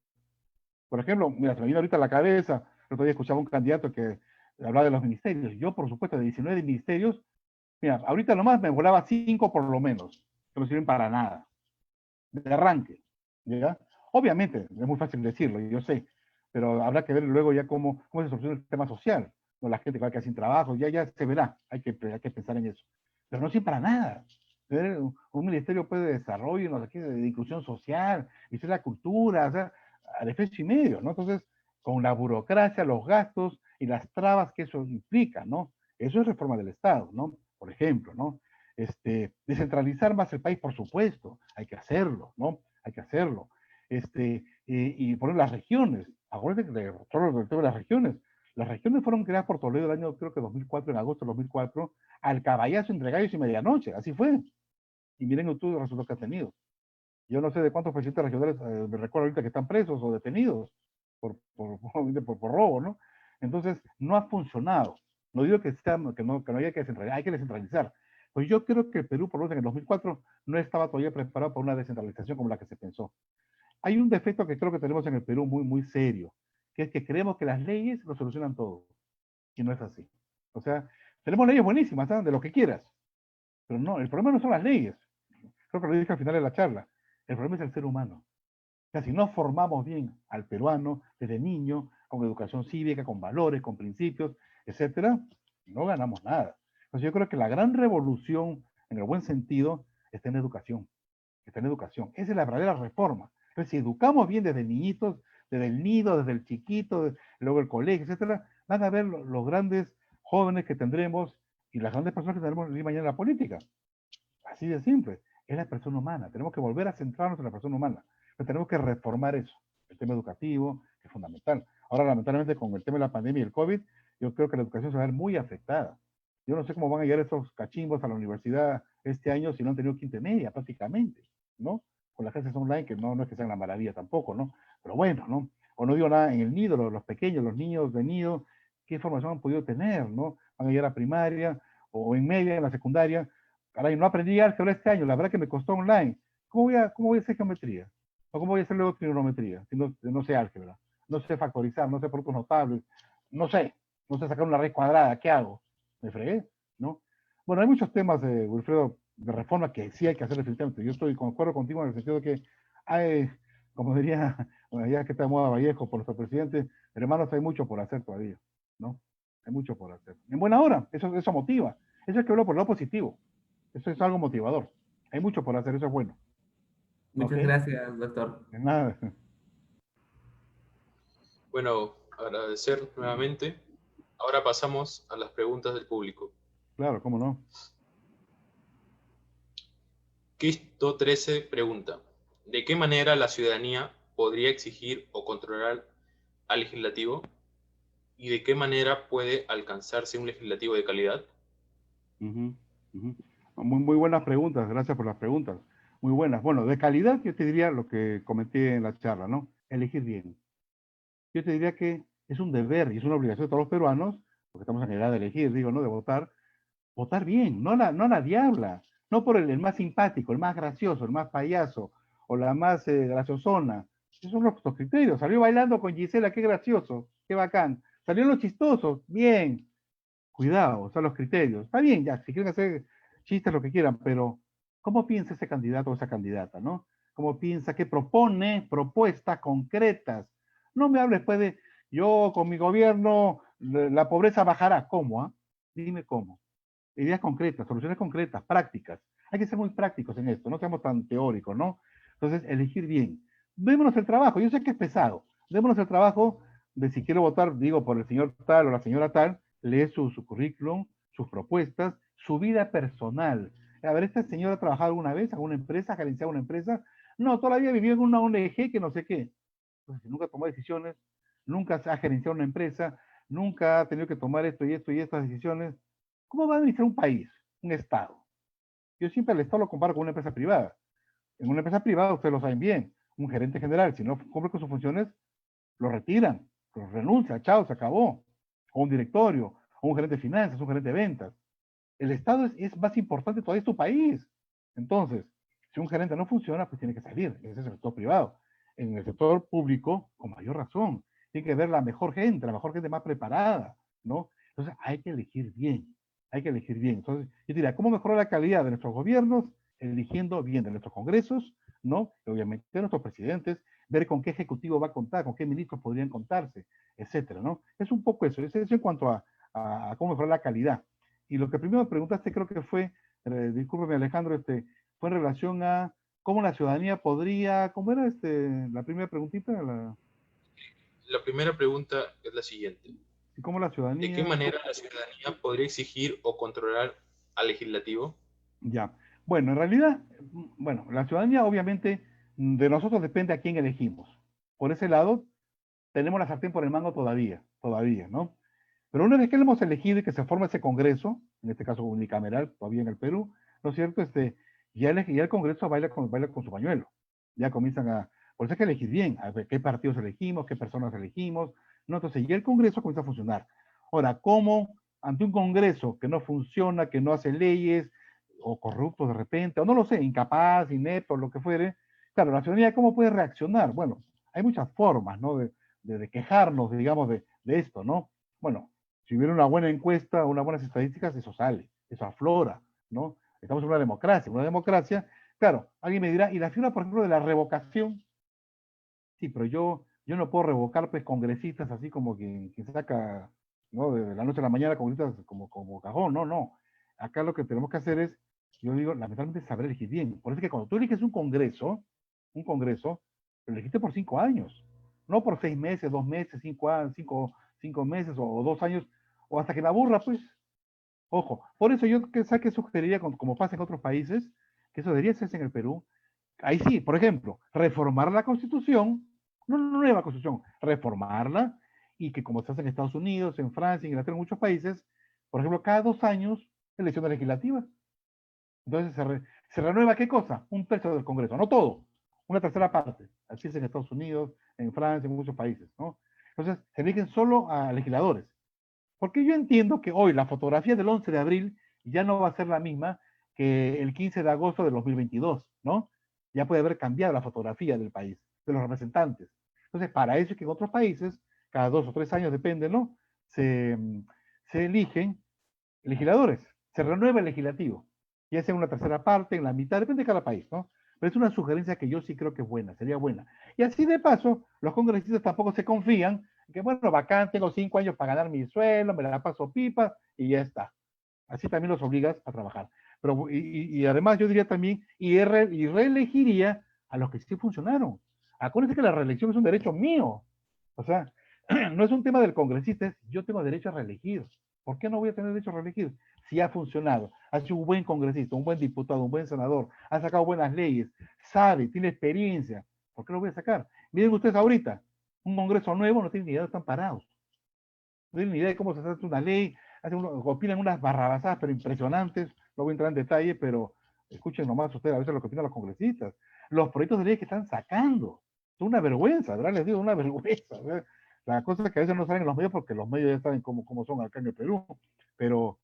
Por ejemplo, mira, se me viene ahorita a la cabeza, el otro día escuchaba un candidato que hablaba de los ministerios. Yo, por supuesto, de 19 ministerios, mira, ahorita nomás me volaba 5 por lo menos, que no sirven para nada, de arranque, ¿ya? Obviamente, es muy fácil decirlo, yo sé, pero habrá que ver luego ya cómo se soluciona el tema social, ¿no? La gente que va a quedar sin trabajo, ya se verá, hay que pensar en eso. Pero no sirve para nada. Un ministerio pues, de desarrollo, no sé qué, de inclusión social, y la cultura, o sea, al efecto y medio, ¿no? Entonces, con la burocracia, los gastos y las trabas que eso implica, ¿no? Eso es reforma del Estado, ¿no? Por ejemplo, ¿no? Descentralizar más el país, por supuesto, hay que hacerlo, ¿no? Hay que hacerlo. Y poner las regiones, acuérdense de todo el tema de las regiones fueron creadas por Toledo el año, creo que 2004, en agosto de 2004, al caballazo entre gallos y medianoche, así fue. Y miren ustedes los resultados que ha tenido. Yo no sé de cuántos presidentes regionales me recuerdo ahorita que están presos o detenidos por robo, ¿no? Entonces, no ha funcionado. No digo que no haya que descentralizar, hay que descentralizar, Pues yo creo que el Perú, por lo menos en el 2004, no estaba todavía preparado para una descentralización como la que se pensó. Hay un defecto que creo que tenemos en el Perú muy, muy serio, que es que creemos que las leyes lo solucionan todo. Y no es así. O sea, tenemos leyes buenísimas, ¿sabes? De lo que quieras. Pero no, el problema no son las leyes. Creo que lo dije al final de la charla. El problema es el ser humano. O sea, si no formamos bien al peruano desde niño, con educación cívica, con valores, con principios, etcétera, no ganamos nada. Entonces yo creo que la gran revolución, en el buen sentido, está en educación. Está en educación. Esa es la verdadera reforma. Entonces, si educamos bien desde niñitos, desde el nido, desde el chiquito, luego el colegio, etcétera, van a ver los grandes jóvenes que tendremos y las grandes personas que tendremos el mañana en la política. Así de simple. Es la persona humana. Tenemos que volver a centrarnos en la persona humana. Pero tenemos que reformar eso. El tema educativo, que es fundamental. Ahora, lamentablemente, con el tema de la pandemia y el COVID, yo creo que la educación se va a ver muy afectada. Yo no sé cómo van a llegar esos cachimbos a la universidad este año si no han tenido quinta media, prácticamente, ¿no? Con las clases online, que no es que sean la maravilla tampoco, ¿no? Pero bueno, ¿no? O no digo nada en el nido, los pequeños, los niños de nido, ¿qué formación han podido tener, ¿no? Van a llegar a primaria o en media, en la secundaria. Caray, no aprendí álgebra este año, la verdad que me costó online. ¿Cómo voy a hacer geometría? ¿O cómo voy a hacer luego trigonometría? Si no sé álgebra, no sé factorizar, no sé productos notables, no sé sacar una raíz cuadrada, ¿qué hago? Me fregué, ¿no? Bueno, hay muchos temas, Wilfredo, de reforma que sí hay que hacer definitivamente. Yo estoy de acuerdo contigo en el sentido de que hay, como diría, bueno, ya que está de moda Vallejo por nuestro presidente, hermanos, hay mucho por hacer todavía, ¿no? Hay mucho por hacer. En buena hora, eso motiva. Eso es que hablo por lo positivo. Eso es algo motivador. Hay mucho por hacer, eso es bueno. ¿Ok? Muchas gracias, doctor. De nada. Bueno, agradecer nuevamente. Ahora pasamos a las preguntas del público. Claro, cómo no. Cristo 13 pregunta, ¿de qué manera la ciudadanía podría exigir o controlar al legislativo? ¿Y de qué manera puede alcanzarse un legislativo de calidad? Uh-huh, uh-huh. Muy buenas preguntas, gracias por las preguntas. Muy buenas. Bueno, de calidad yo te diría lo que comenté en la charla, ¿no? Elegir bien. Yo te diría que es un deber y es una obligación de todos los peruanos, porque estamos en edad de elegir, digo, ¿no? De votar bien, no a la diabla, no por el más simpático, el más gracioso, el más payaso, o la más graciosona. Esos son los criterios. Salió bailando con Gisela, qué gracioso, qué bacán. Salieron los chistosos, bien. Cuidado, o sea, los criterios. Está bien, ya, si quieren hacer chistes, lo que quieran, pero ¿cómo piensa ese candidato o esa candidata, no? ¿Cómo piensa? ¿Qué propone? Propuestas concretas. No me hables, pues, de yo con mi gobierno la pobreza bajará. ¿Cómo? Ah? Dime cómo. Ideas concretas, soluciones concretas, prácticas. Hay que ser muy prácticos en esto, no seamos tan teóricos, ¿no? Entonces, elegir bien. Démonos el trabajo, yo sé que es pesado. Démonos el trabajo de si quiero votar, digo, por el señor tal o la señora tal, lee su currículum, sus propuestas, su vida personal. A ver, ¿esta señora ha trabajado alguna vez en alguna empresa, ha gerenciado una empresa? No, todavía vivió en una ONG que no sé qué. Entonces, si nunca tomó decisiones, nunca ha gerenciado una empresa, nunca ha tenido que tomar esto y esto y estas decisiones, ¿cómo va a administrar un país, un Estado? Yo siempre al Estado lo comparo con una empresa privada. En una empresa privada, ustedes lo saben bien, un gerente general, si no cumple con sus funciones, lo retiran, lo renuncia, chao, se acabó. O un directorio, o un gerente de finanzas, un gerente de ventas. El Estado es más importante todavía, es tu país. Entonces, si un gerente no funciona, pues tiene que salir. Ese es el sector privado. En el sector público, con mayor razón, tiene que ver la mejor gente más preparada, ¿no? Entonces, hay que elegir bien. Hay que elegir bien. Entonces, yo diría, ¿cómo mejorar la calidad de nuestros gobiernos? Eligiendo bien de nuestros congresos, ¿no? Y obviamente de nuestros presidentes, ver con qué ejecutivo va a contar, con qué ministros podrían contarse, etcétera, ¿no? Es un poco eso. Es eso en cuanto a cómo mejorar la calidad. Y lo que primero me preguntaste creo que fue, discúlpeme Alejandro, fue en relación a cómo la ciudadanía podría, ¿cómo era la primera preguntita? La primera pregunta es la siguiente. ¿Cómo la ¿De qué ciudadanía? manera la ciudadanía podría exigir o controlar al legislativo? Ya. Bueno, en realidad, bueno, la ciudadanía obviamente de nosotros depende a quién elegimos. Por ese lado, tenemos la sartén por el mango todavía, ¿no? Pero una vez que lo hemos elegido y que se forma ese congreso, en este caso unicameral, todavía en el Perú, ¿no es cierto? Ya el congreso baila con su pañuelo. Ya comienzan por eso hay que elegir bien, a ver qué partidos elegimos, qué personas elegimos, ¿no? Entonces, ya el congreso comienza a funcionar. Ahora, ¿cómo ante un congreso que no funciona, que no hace leyes, o corrupto de repente, o no lo sé, incapaz, inepto, lo que fuere, claro, la ciudadanía, ¿cómo puede reaccionar? Bueno, hay muchas formas, ¿no? De quejarnos, digamos, de esto, ¿no? Bueno, si hubiera una buena encuesta, unas buenas estadísticas, eso sale, eso aflora, ¿no? Estamos en una democracia, claro, alguien me dirá, ¿y la figura, por ejemplo, de la revocación? Sí, pero yo no puedo revocar, pues, congresistas así como quien saca, ¿no? De la noche a la mañana, congresistas como cajón, no, no. Acá lo que tenemos que hacer es, yo digo, lamentablemente, saber elegir bien. Por eso es que cuando tú eliges un congreso, lo elegiste por 5 años, no por 6 meses, 2 meses, 5 años, 5 meses o 2 años, o hasta que me aburra, pues. Ojo, por eso yo que sugeriría, como pasa en otros países, que eso debería hacerse en el Perú. Ahí sí, por ejemplo, reformar la Constitución, no una nueva Constitución, reformarla, y que como se hace en Estados Unidos, en Francia, en Inglaterra, en muchos países, por ejemplo, cada 2 años, elecciones legislativas. Entonces se renueva, ¿qué cosa? Un tercio del Congreso, no todo, una tercera parte. Así es en Estados Unidos, en Francia, en muchos países, ¿no? Entonces se eligen solo a legisladores. Porque yo entiendo que hoy la fotografía del 11 de abril ya no va a ser la misma que el 15 de agosto de 2022, ¿no? Ya puede haber cambiado la fotografía del país, de los representantes. Entonces, para eso es que en otros países, cada 2 o 3 años, depende, ¿no? Se, se eligen legisladores, se renueva el legislativo, ya sea en una tercera parte, en la mitad, depende de cada país, ¿no? Pero es una sugerencia que yo sí creo que es buena, sería buena. Y así de paso, los congresistas tampoco se confían que, bueno, bacán, tengo 5 años para ganar mi sueldo, me la paso pipa y ya está. Así también los obligas a trabajar. Pero, y además yo diría también, y reelegiría a los que sí funcionaron. Acuérdense que la reelección es un derecho mío. O sea, no es un tema del congresista, es yo tengo derecho a reelegir. ¿Por qué no voy a tener derecho a reelegir? Si ha funcionado, ha sido un buen congresista, un buen diputado, un buen senador, ha sacado buenas leyes, sabe, tiene experiencia. ¿Por qué lo voy a sacar? Miren ustedes ahorita, un congreso nuevo no tiene ni idea de están parados. No tienen ni idea de cómo se hace una ley, opinan unas barrabasadas, pero impresionantes. No voy a entrar en detalle, pero escuchen nomás ustedes a veces lo que opinan los congresistas. Los proyectos de ley que están sacando son una vergüenza, ¿verdad? Les digo, una vergüenza. ¿Verdad? La cosa es que a veces no salen en los medios porque los medios ya saben cómo son acá en el Perú, pero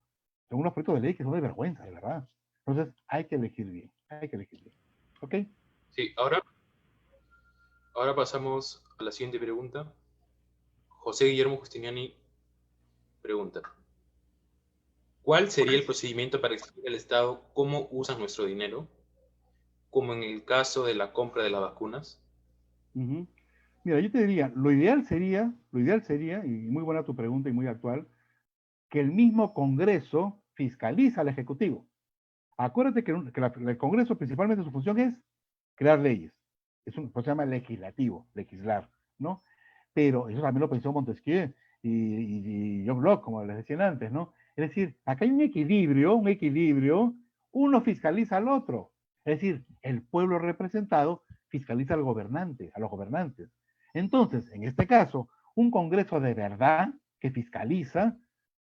son unos proyectos de ley que son de vergüenza, de verdad. Entonces hay que elegir bien, hay que elegir bien. ¿Ok? Sí, ahora pasamos a la siguiente pregunta. José Guillermo Justiniani pregunta: ¿cuál sería el procedimiento para explicar al Estado cómo usan nuestro dinero, como en el caso de la compra de las vacunas? Mira, yo te diría, lo ideal sería, y muy buena tu pregunta y muy actual, que el mismo Congreso fiscaliza al Ejecutivo. Acuérdate que el Congreso principalmente su función es crear leyes. Pues se llama legislativo, legislar, ¿no? Pero eso también lo pensó Montesquieu y John Locke, como les decían antes, ¿no? Es decir, acá hay un equilibrio, uno fiscaliza al otro. Es decir, el pueblo representado fiscaliza al gobernante, a los gobernantes. Entonces, en este caso, un Congreso de verdad que fiscaliza,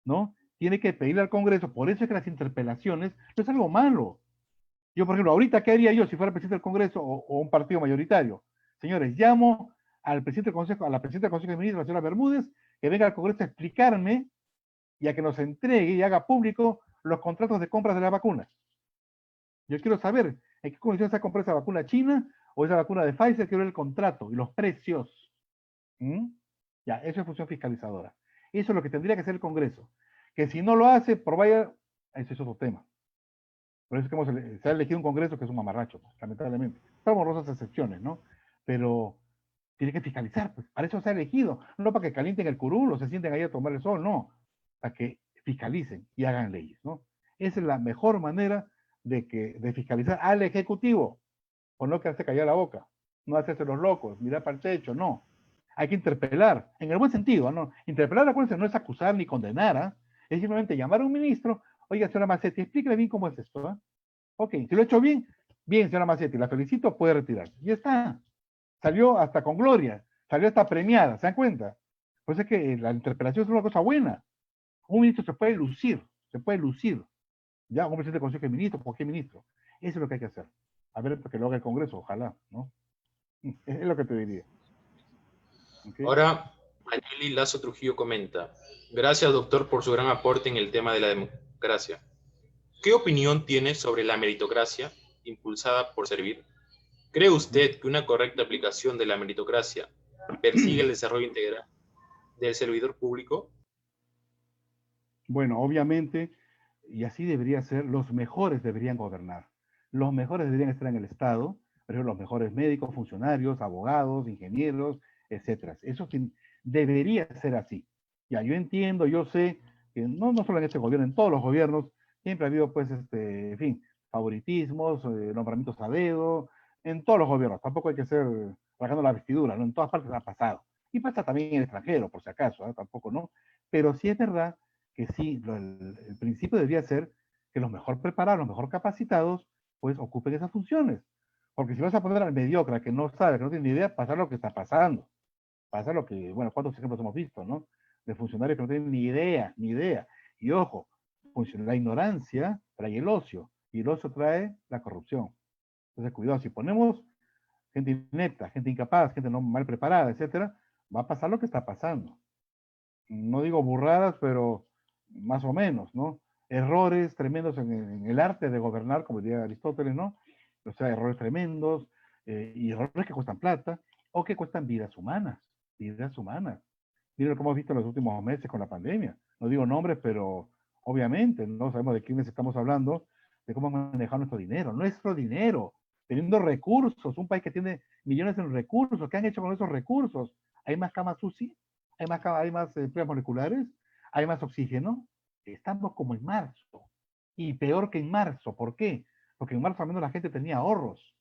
¿no? Tiene que pedirle al Congreso, por eso es que las interpelaciones no es algo malo. Yo, por ejemplo, ahorita, ¿qué haría yo si fuera presidente del Congreso o un partido mayoritario? Señores, llamo al presidente del Consejo, a la presidenta del Consejo de Ministros, la señora Bermúdez, que venga al Congreso a explicarme y a que nos entregue y haga público los contratos de compras de las vacunas. Yo quiero saber en qué condiciones se ha comprado esa vacuna china o esa vacuna de Pfizer, quiero ver el contrato y los precios. ¿Mm? Ya, eso es función fiscalizadora. Eso es lo que tendría que hacer el Congreso. Que si no lo hace, por vaya, ese es otro tema. Por eso es que se ha elegido un Congreso que es un mamarracho, pues, lamentablemente. Salvo honrosas excepciones, ¿no? Pero tiene que fiscalizar, pues. Para eso se ha elegido. No para que calienten el curul o se sienten ahí a tomar el sol, no. Para que fiscalicen y hagan leyes, ¿no? Esa es la mejor manera de fiscalizar al Ejecutivo. O no quedarse callada la boca. No hacerse los locos, mirar para el techo, no. Hay que interpelar, en el buen sentido, ¿no? Interpelar, acuérdense, no es acusar ni condenar, ¿eh? Es simplemente llamar a un ministro. Oiga, señora Macetti, explíquele bien cómo es esto. ¿Eh? Ok, si lo he hecho bien, bien, señora Macetti, la felicito, puede retirarse. Y está. Salió hasta con gloria, salió hasta premiada, ¿se dan cuenta? Pues es que la interpelación es una cosa buena. Un ministro se puede lucir, Ya, un presidente del Consejo de Ministros, cualquier ministro. Eso es lo que hay que hacer. A ver, que lo haga el Congreso, ojalá, ¿no? Es lo que te diría. ¿Okay? Ahora, Aneli Lazo Trujillo comenta: gracias, doctor, por su gran aporte en el tema de la democracia. ¿qué opinión tiene sobre la meritocracia impulsada por servir? ¿Cree usted que una correcta aplicación de la meritocracia persigue el desarrollo integral del servidor público? Bueno, obviamente, y así debería ser, los mejores deberían gobernar. Los mejores deberían estar en el Estado, por ejemplo, los mejores médicos, funcionarios, abogados, ingenieros, etcétera. Eso debería ser así. Ya, yo entiendo, yo sé que no solo en este gobierno, en todos los gobiernos, siempre ha habido, pues, en fin, favoritismos, nombramientos a dedo, en todos los gobiernos. Tampoco hay que ser rasgando la vestidura, ¿no? En todas partes ha pasado. Y pasa también en el extranjero, por si acaso, ¿eh? Tampoco, ¿no? Pero sí es verdad que sí, el principio debería ser que los mejor preparados, los mejor capacitados, pues ocupen esas funciones. Porque si vas a poner al mediocre, que no sabe, que no tiene ni idea, pasa lo que está pasando. Pasa lo que, bueno, ¿cuántos ejemplos hemos visto, no? De funcionarios que no tienen ni idea, ni idea. Y ojo, la ignorancia trae el ocio, y el ocio trae la corrupción. Entonces, cuidado, si ponemos gente inepta, gente incapaz, gente no mal preparada, etcétera, va a pasar lo que está pasando. No digo burradas, pero más o menos, ¿no? Errores tremendos en el arte de gobernar, como diría Aristóteles, ¿no? O sea, errores tremendos, y errores que cuestan plata o que cuestan vidas humanas, vidas humanas. Miren lo que hemos visto en los últimos meses con la pandemia. No digo nombres, pero obviamente no sabemos de quiénes estamos hablando, de cómo manejar nuestro dinero, teniendo recursos, un país que tiene millones en recursos, ¿qué han hecho con esos recursos? ¿Hay más camas UCI? ¿Hay más pruebas moleculares? ¿Hay más oxígeno? Estamos como en marzo, y peor que en marzo. ¿Por qué? Porque en marzo al menos la gente tenía ahorros,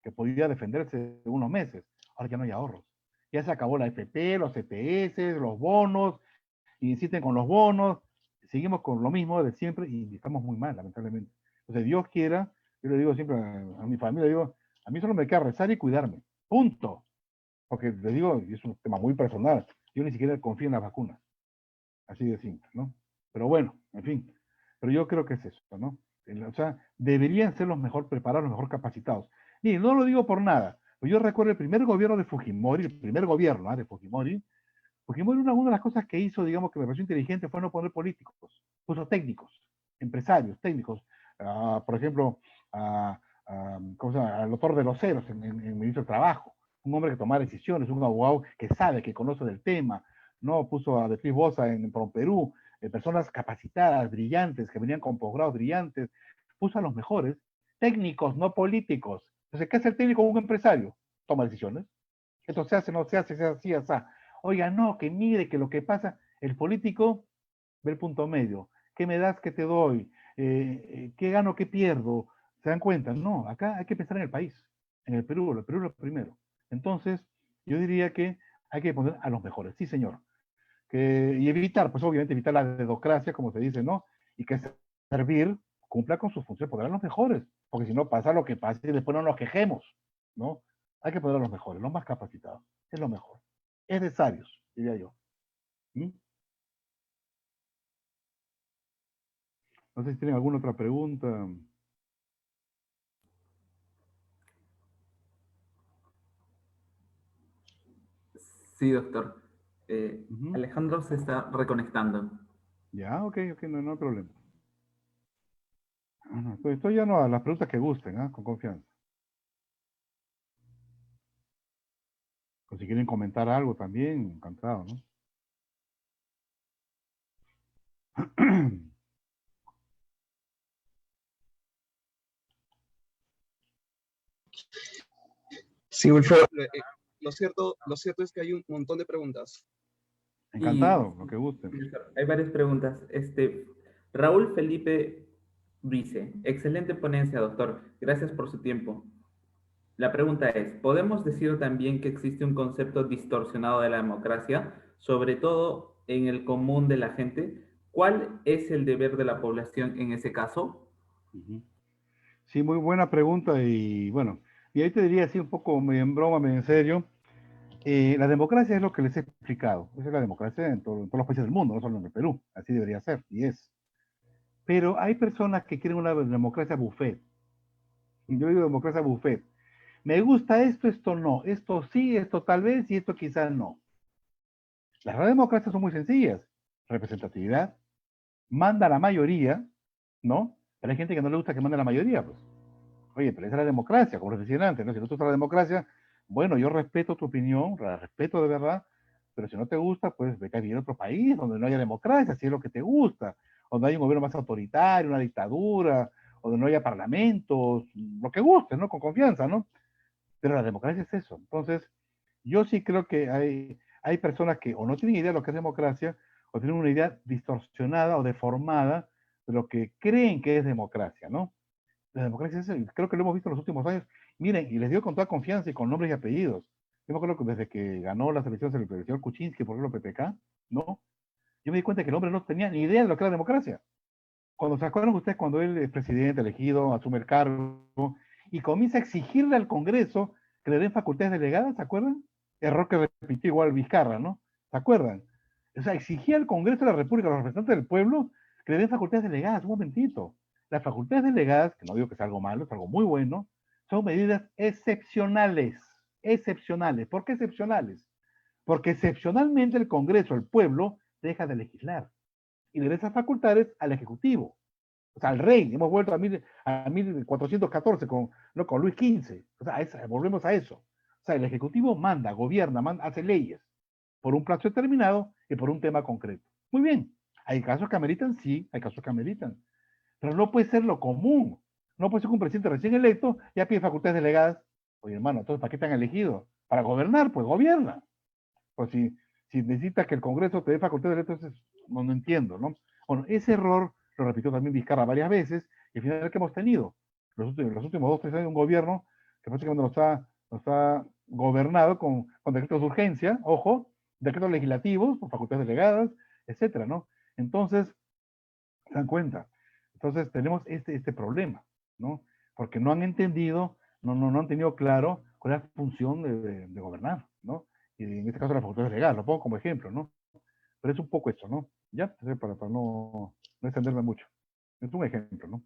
que podía defenderse unos meses. Ahora ya no hay ahorros. Ya se acabó la FP, los CPS, los bonos, insisten con los bonos, seguimos con lo mismo de siempre y estamos muy mal, lamentablemente. Entonces, Dios quiera, yo le digo siempre a mi familia, digo, a mí solo me queda rezar y cuidarme, punto. Porque le digo, y es un tema muy personal, yo ni siquiera confío en las vacunas, así de simple, ¿no? Pero bueno, en fin, pero yo creo que es eso, ¿no? O sea, deberían ser los mejor preparados, los mejor capacitados. Y no lo digo por nada, pues yo recuerdo el primer gobierno de Fujimori, el primer gobierno de Fujimori, una de las cosas que hizo, digamos, que me pareció inteligente fue no poner políticos, puso técnicos, empresarios, técnicos. Por ejemplo, ¿cómo se llama? Al doctor de los ceros en el ministro de Trabajo, un hombre que toma decisiones, un abogado que sabe, que conoce del tema. No puso a Beatriz Boza en Perú, personas capacitadas, brillantes, que venían con posgrados brillantes. Puso a los mejores, técnicos, no políticos. Entonces, ¿qué hace el técnico? Un empresario. Toma decisiones. Esto se hace, no se hace, se hace así, así. Oiga, no, que mire que lo que pasa, el político ve el punto medio. ¿Qué me das? ¿Qué te doy? ¿Qué gano? ¿Qué pierdo? ¿Se dan cuenta? No, acá hay que pensar en el país, en el Perú es lo primero. Entonces, yo diría que hay que poner a los mejores, sí, señor. Y evitar, pues obviamente evitar la dedocracia, como se dice, ¿no? Y que servir cumpla con su función, poner a los mejores, porque si no pasa lo que pasa y después no nos quejemos, ¿no? Hay que poner a los mejores, los más capacitados, es lo mejor. Es de sabios, diría yo. ¿Mm? No sé si tienen alguna otra pregunta. Sí, doctor. Ujú. Alejandro se está reconectando. Ya, ok, no hay problema. Estoy ya no a las preguntas que gusten, con confianza. O si quieren comentar algo también, encantado, ¿no? Sí, Wilfredo, lo cierto es que hay un montón de preguntas. Y Encantado, lo que gusten. hay varias preguntas. Raúl Felipe Brice, excelente ponencia, doctor. Gracias por su tiempo. La pregunta es, ¿podemos decir también que existe un concepto distorsionado de la democracia, sobre todo en el común de la gente? ¿Cuál es el deber de la población en ese caso? Ujú. Sí, muy buena pregunta y bueno, y ahí te diría así un poco medio en broma, medio en serio. La democracia es lo que les he explicado. Esa es la democracia en todos los países del mundo, no solo en el Perú. Así debería ser, y es. Pero hay personas que quieren una democracia buffet. Yo digo democracia buffet. Me gusta esto, esto no. Esto sí, esto tal vez y esto quizás no. Las democracias son muy sencillas. Representatividad, manda la mayoría, ¿no? Pero hay gente que no le gusta que mande la mayoría, pues. Oye, pero esa es la democracia, como les decía antes, ¿no? Si no te gusta la democracia, bueno, yo respeto tu opinión, la respeto de verdad, pero si no te gusta, pues vete a vivir a otro país donde no haya democracia, si es lo que te gusta, donde haya un gobierno más autoritario, una dictadura, donde no haya parlamentos, lo que guste, ¿no? Con confianza, ¿no? Pero la democracia es eso. Entonces, yo sí creo que hay personas que o no tienen idea de lo que es democracia, o tienen una idea distorsionada o deformada de lo que creen que es democracia, ¿no? La democracia es, creo que lo hemos visto en los últimos años. Miren, y les digo con toda confianza y con nombres y apellidos. Yo me acuerdo que desde que ganó las elecciones el señor Kuczynski, por ejemplo, PPK, ¿no? Yo me di cuenta que el hombre no tenía ni idea de lo que era democracia. Cuando se acuerdan ustedes cuando él es presidente elegido, asume el cargo y comienza a exigirle al Congreso que le den facultades delegadas, ¿se acuerdan? Error que repitió igual Vizcarra, ¿no? ¿Se acuerdan? O sea, exigía al Congreso de la República, a los representantes del pueblo, que le den facultades delegadas. Un momentito. Las facultades delegadas, que no digo que sea algo malo, es algo muy bueno, son medidas excepcionales. Excepcionales. ¿Por qué excepcionales? Porque excepcionalmente el Congreso, el pueblo, deja de legislar y le da esas facultades al Ejecutivo, o sea, al rey. Hemos vuelto a 1414 no, con Luis XV. O sea, volvemos a eso. O sea, el Ejecutivo manda, gobierna, hace leyes por un plazo determinado y por un tema concreto. Muy bien. Hay casos que ameritan, sí, hay casos que ameritan. Pero no puede ser lo común. No puede ser que un presidente recién electo ya pide facultades delegadas. Oye, hermano, entonces, ¿para qué te han elegido? Para gobernar, pues gobierna. Pues si necesitas que el Congreso te dé facultades delegadas, entonces no entiendo, ¿no? Bueno, ese error lo repitió también Vizcarra varias veces, y al final que hemos tenido los últimos 2 o 3 años un gobierno que prácticamente nos ha gobernado con decretos de urgencia, ojo, decretos legislativos, con facultades delegadas, etcétera, ¿no? Entonces, se dan cuenta. Entonces tenemos este problema, ¿no? Porque no han entendido, no han tenido claro cuál es la función de gobernar, ¿no? Y en este caso la facultad legal, lo pongo como ejemplo, ¿no? Pero es un poco eso, ¿no? Ya, para no extenderme mucho. Es un ejemplo, ¿no?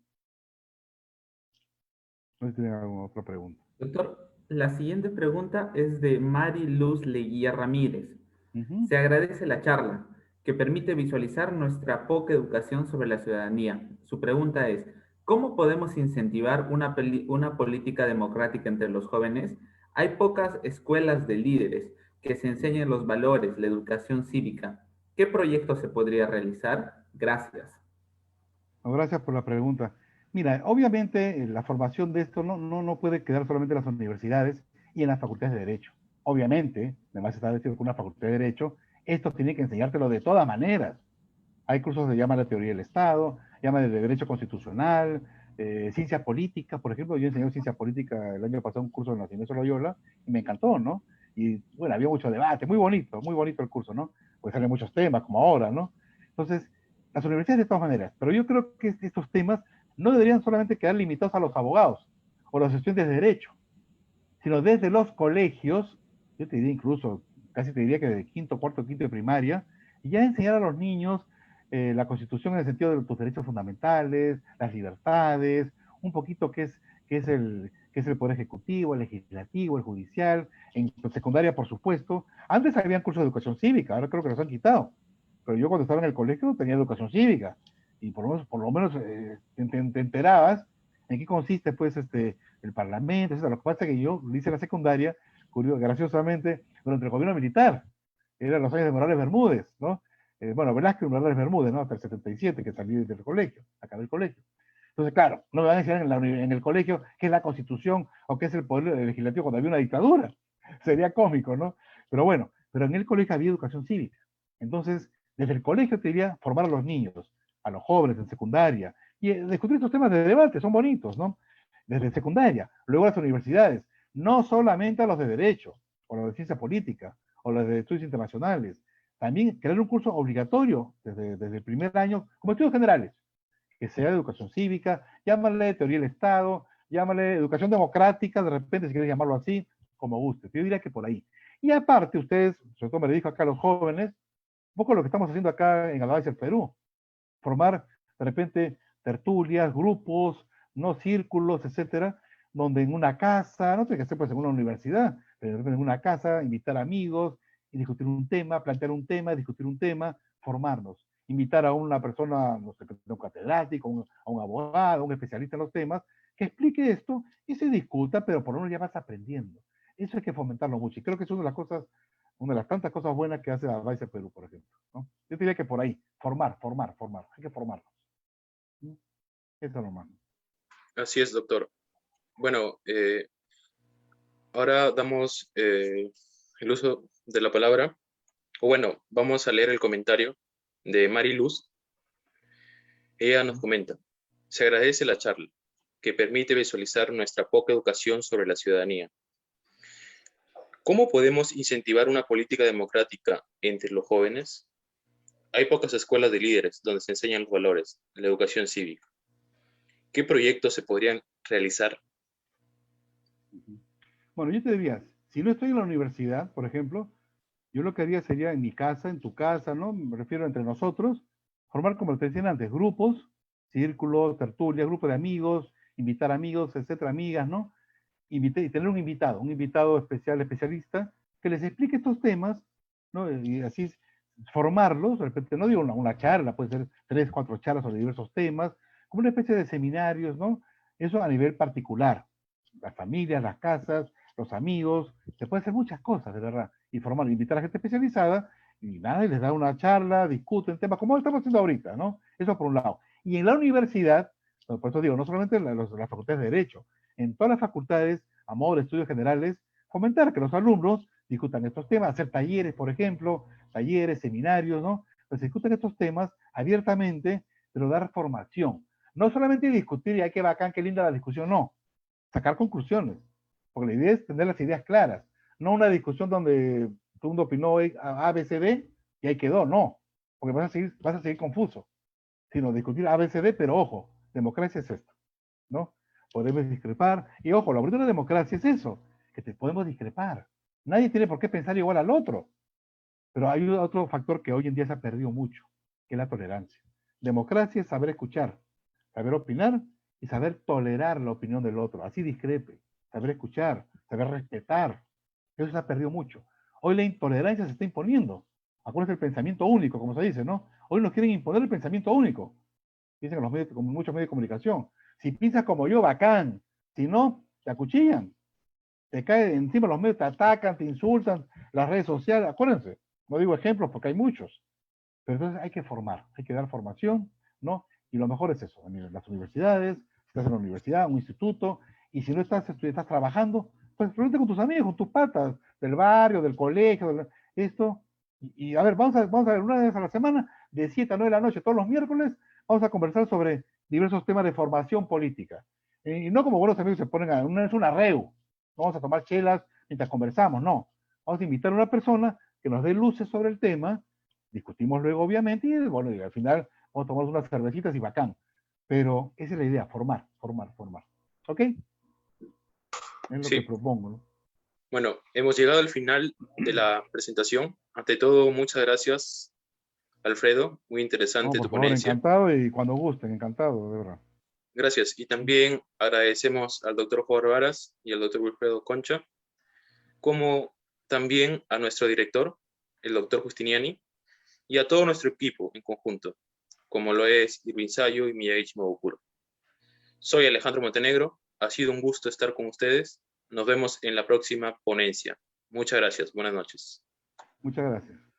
No sé si tienen alguna otra pregunta. Doctor, la siguiente pregunta es de Mari Luz Leguía Ramírez. Ujú. Se agradece la charla, que permite visualizar nuestra poca educación sobre la ciudadanía. Su pregunta es, ¿cómo podemos incentivar una política democrática entre los jóvenes? Hay pocas escuelas de líderes que se enseñen los valores, la educación cívica. ¿Qué proyecto se podría realizar? Gracias. No, gracias por la pregunta. Mira, obviamente la formación de esto no puede quedar solamente en las universidades y en las facultades de Derecho. Obviamente, además está establecido con una facultad de Derecho, esto tiene que enseñártelo de todas maneras. Hay cursos de llama la teoría del Estado, llama de derecho constitucional, ciencia política. Por ejemplo, yo enseñé ciencia política el año pasado, un curso en la Universidad de Loyola, y me encantó, ¿no? Y bueno, había mucho debate, muy bonito el curso, ¿no? Pues salen muchos temas, como ahora, ¿no? Entonces, las universidades de todas maneras, pero yo creo que estos temas no deberían solamente quedar limitados a los abogados o los estudiantes de derecho, sino desde los colegios, yo te diría incluso, casi te diría que de quinto, cuarto, quinto de primaria, y ya enseñar a los niños la Constitución en el sentido de tus derechos fundamentales, las libertades, un poquito qué es el Poder Ejecutivo, el Legislativo, el Judicial, en secundaria, por supuesto. Antes habían cursos de educación cívica, ahora creo que los han quitado, pero yo cuando estaba en el colegio tenía educación cívica, y por lo menos te enterabas en qué consiste, pues, el Parlamento, etc. Lo que pasa es que yo hice la secundaria, graciosamente, durante el gobierno militar. Eran los años de Morales Bermúdez, ¿no? Bueno, Velázquez y Morales Bermúdez, ¿no? Hasta el 77, que salí del colegio, acabé el colegio. Entonces, claro, no me van a enseñar en el colegio qué es la Constitución o qué es el Poder Legislativo cuando había una dictadura. Sería cómico, ¿no? Pero bueno, pero en el colegio había educación cívica. Entonces, desde el colegio te diría formar a los niños, a los jóvenes en secundaria, y discutir estos temas de debate, son bonitos, ¿no? Desde secundaria, luego a las universidades, no solamente a los de Derecho, o los de Ciencia Política, o los de Estudios Internacionales, también crear un curso obligatorio desde el primer año, como estudios generales, que sea de educación cívica, llámale teoría del Estado, llámale educación democrática, de repente si quieres llamarlo así, como guste. Yo diría que por ahí. Y aparte, ustedes, sobre todo me lo dijo acá a los jóvenes, un poco lo que estamos haciendo acá en Adviser Perú, formar de repente tertulias, grupos, no círculos, etcétera, donde en una casa, no tiene que ser pues en una universidad, pero de repente en una casa, invitar amigos y discutir un tema, plantear un tema, discutir un tema, formarnos. invitar a una persona, no sé, un catedrático, a un abogado, a un especialista en los temas, que explique esto y se discuta, pero por lo menos ya vas aprendiendo. Eso hay que fomentarlo mucho. Y creo que es una de las cosas, una de las tantas cosas buenas que hace Advice Perú, por ejemplo, ¿no? Yo diría que por ahí, formar. Hay que formarlos. ¿Sí? Eso es lo más. Así es, doctor. Bueno, ahora damos el uso de la palabra. O bueno, vamos a leer el comentario de Mari Luz. Ella nos comenta: se agradece la charla, que permite visualizar nuestra poca educación sobre la ciudadanía. ¿Cómo podemos incentivar una política democrática entre los jóvenes? Hay pocas escuelas de líderes donde se enseñan los valores, la educación cívica. ¿Qué proyectos se podrían realizar? Bueno, yo te diría, si no estoy en la universidad, por ejemplo, yo lo que haría sería en mi casa, en tu casa, ¿no? Me refiero entre nosotros, formar, como te decía antes, grupos, círculos, tertulias, grupos de amigos, invitar amigos, etcétera, amigas, ¿no? Y tener un invitado especial, especialista, que les explique estos temas, ¿no? Y así formarlos, de repente, no digo una charla, puede ser 3, 4 charlas sobre diversos temas, como una especie de seminarios, ¿no? Eso a nivel particular. Las familias, las casas, los amigos, se puede hacer muchas cosas, de verdad. Y formar, invitar a gente especializada, y nada, y les da una charla, discuten temas, como estamos haciendo ahorita, ¿no? Eso por un lado. Y en la universidad, por eso digo, no solamente en las facultades de Derecho, en todas las facultades, a modo de estudios generales, fomentar que los alumnos discutan estos temas, hacer talleres, por ejemplo, talleres, seminarios, ¿no? Pues se discuten estos temas abiertamente, pero dar formación. No solamente discutir, y ay, qué bacán, qué linda la discusión, no. Sacar conclusiones. Porque la idea es tener las ideas claras. No una discusión donde todo el mundo opinó A, B, C, D y ahí quedó, no. Porque vas a seguir confuso. Sino discutir A, B, C, D, pero ojo, democracia es esto, ¿no? Podemos discrepar. Y ojo, lo bonito de la democracia es eso, que te podemos discrepar. Nadie tiene por qué pensar igual al otro. Pero hay otro factor que hoy en día se ha perdido mucho, que es la tolerancia. Democracia es saber escuchar, saber opinar y saber tolerar la opinión del otro. Así discrepe, saber escuchar, saber respetar. Eso se ha perdido mucho. Hoy la intolerancia se está imponiendo. Acuérdense el pensamiento único, como se dice, ¿no? Hoy nos quieren imponer el pensamiento único. Dicen los medios, como muchos medios de comunicación. Si piensas como yo, bacán. Si no, te acuchillan. Te caen encima los medios, te atacan, te insultan, las redes sociales. Acuérdense, no digo ejemplos porque hay muchos. Pero entonces hay que formar, hay que dar formación, ¿no? Y lo mejor es eso, en las universidades, si estás en la universidad, un instituto, y si no estás trabajando, pues reúnete con tus amigos, con tus patas, del barrio, del colegio, esto. A ver, vamos a ver una vez a la semana, de 7 a 9 de la noche, todos los miércoles, vamos a conversar sobre diversos temas de formación política. Y no como buenos amigos se ponen es una reu, vamos a tomar chelas mientras conversamos, no. Vamos a invitar a una persona que nos dé luces sobre el tema, discutimos luego obviamente, y bueno, y al final vamos a tomar unas cervecitas y bacán. Pero esa es la idea, formar. ¿Ok? Es lo Sí. que propongo, ¿no? Bueno, hemos llegado al final de la presentación. Ante todo, muchas gracias, Alfredo. Muy interesante No, por tu favor, ponencia. encantado y cuando gusten, encantado, de verdad. Gracias. Y también agradecemos al doctor Jorge Varas y al doctor Wilfredo Concha, como también a nuestro director, el doctor Justiniani, y a todo nuestro equipo en conjunto, como lo es Irvin Sayo y Miyagi Mabukuro. Soy Alejandro Montenegro. Ha sido un gusto estar con ustedes. Nos vemos en la próxima ponencia. Muchas gracias. Buenas noches. Muchas gracias.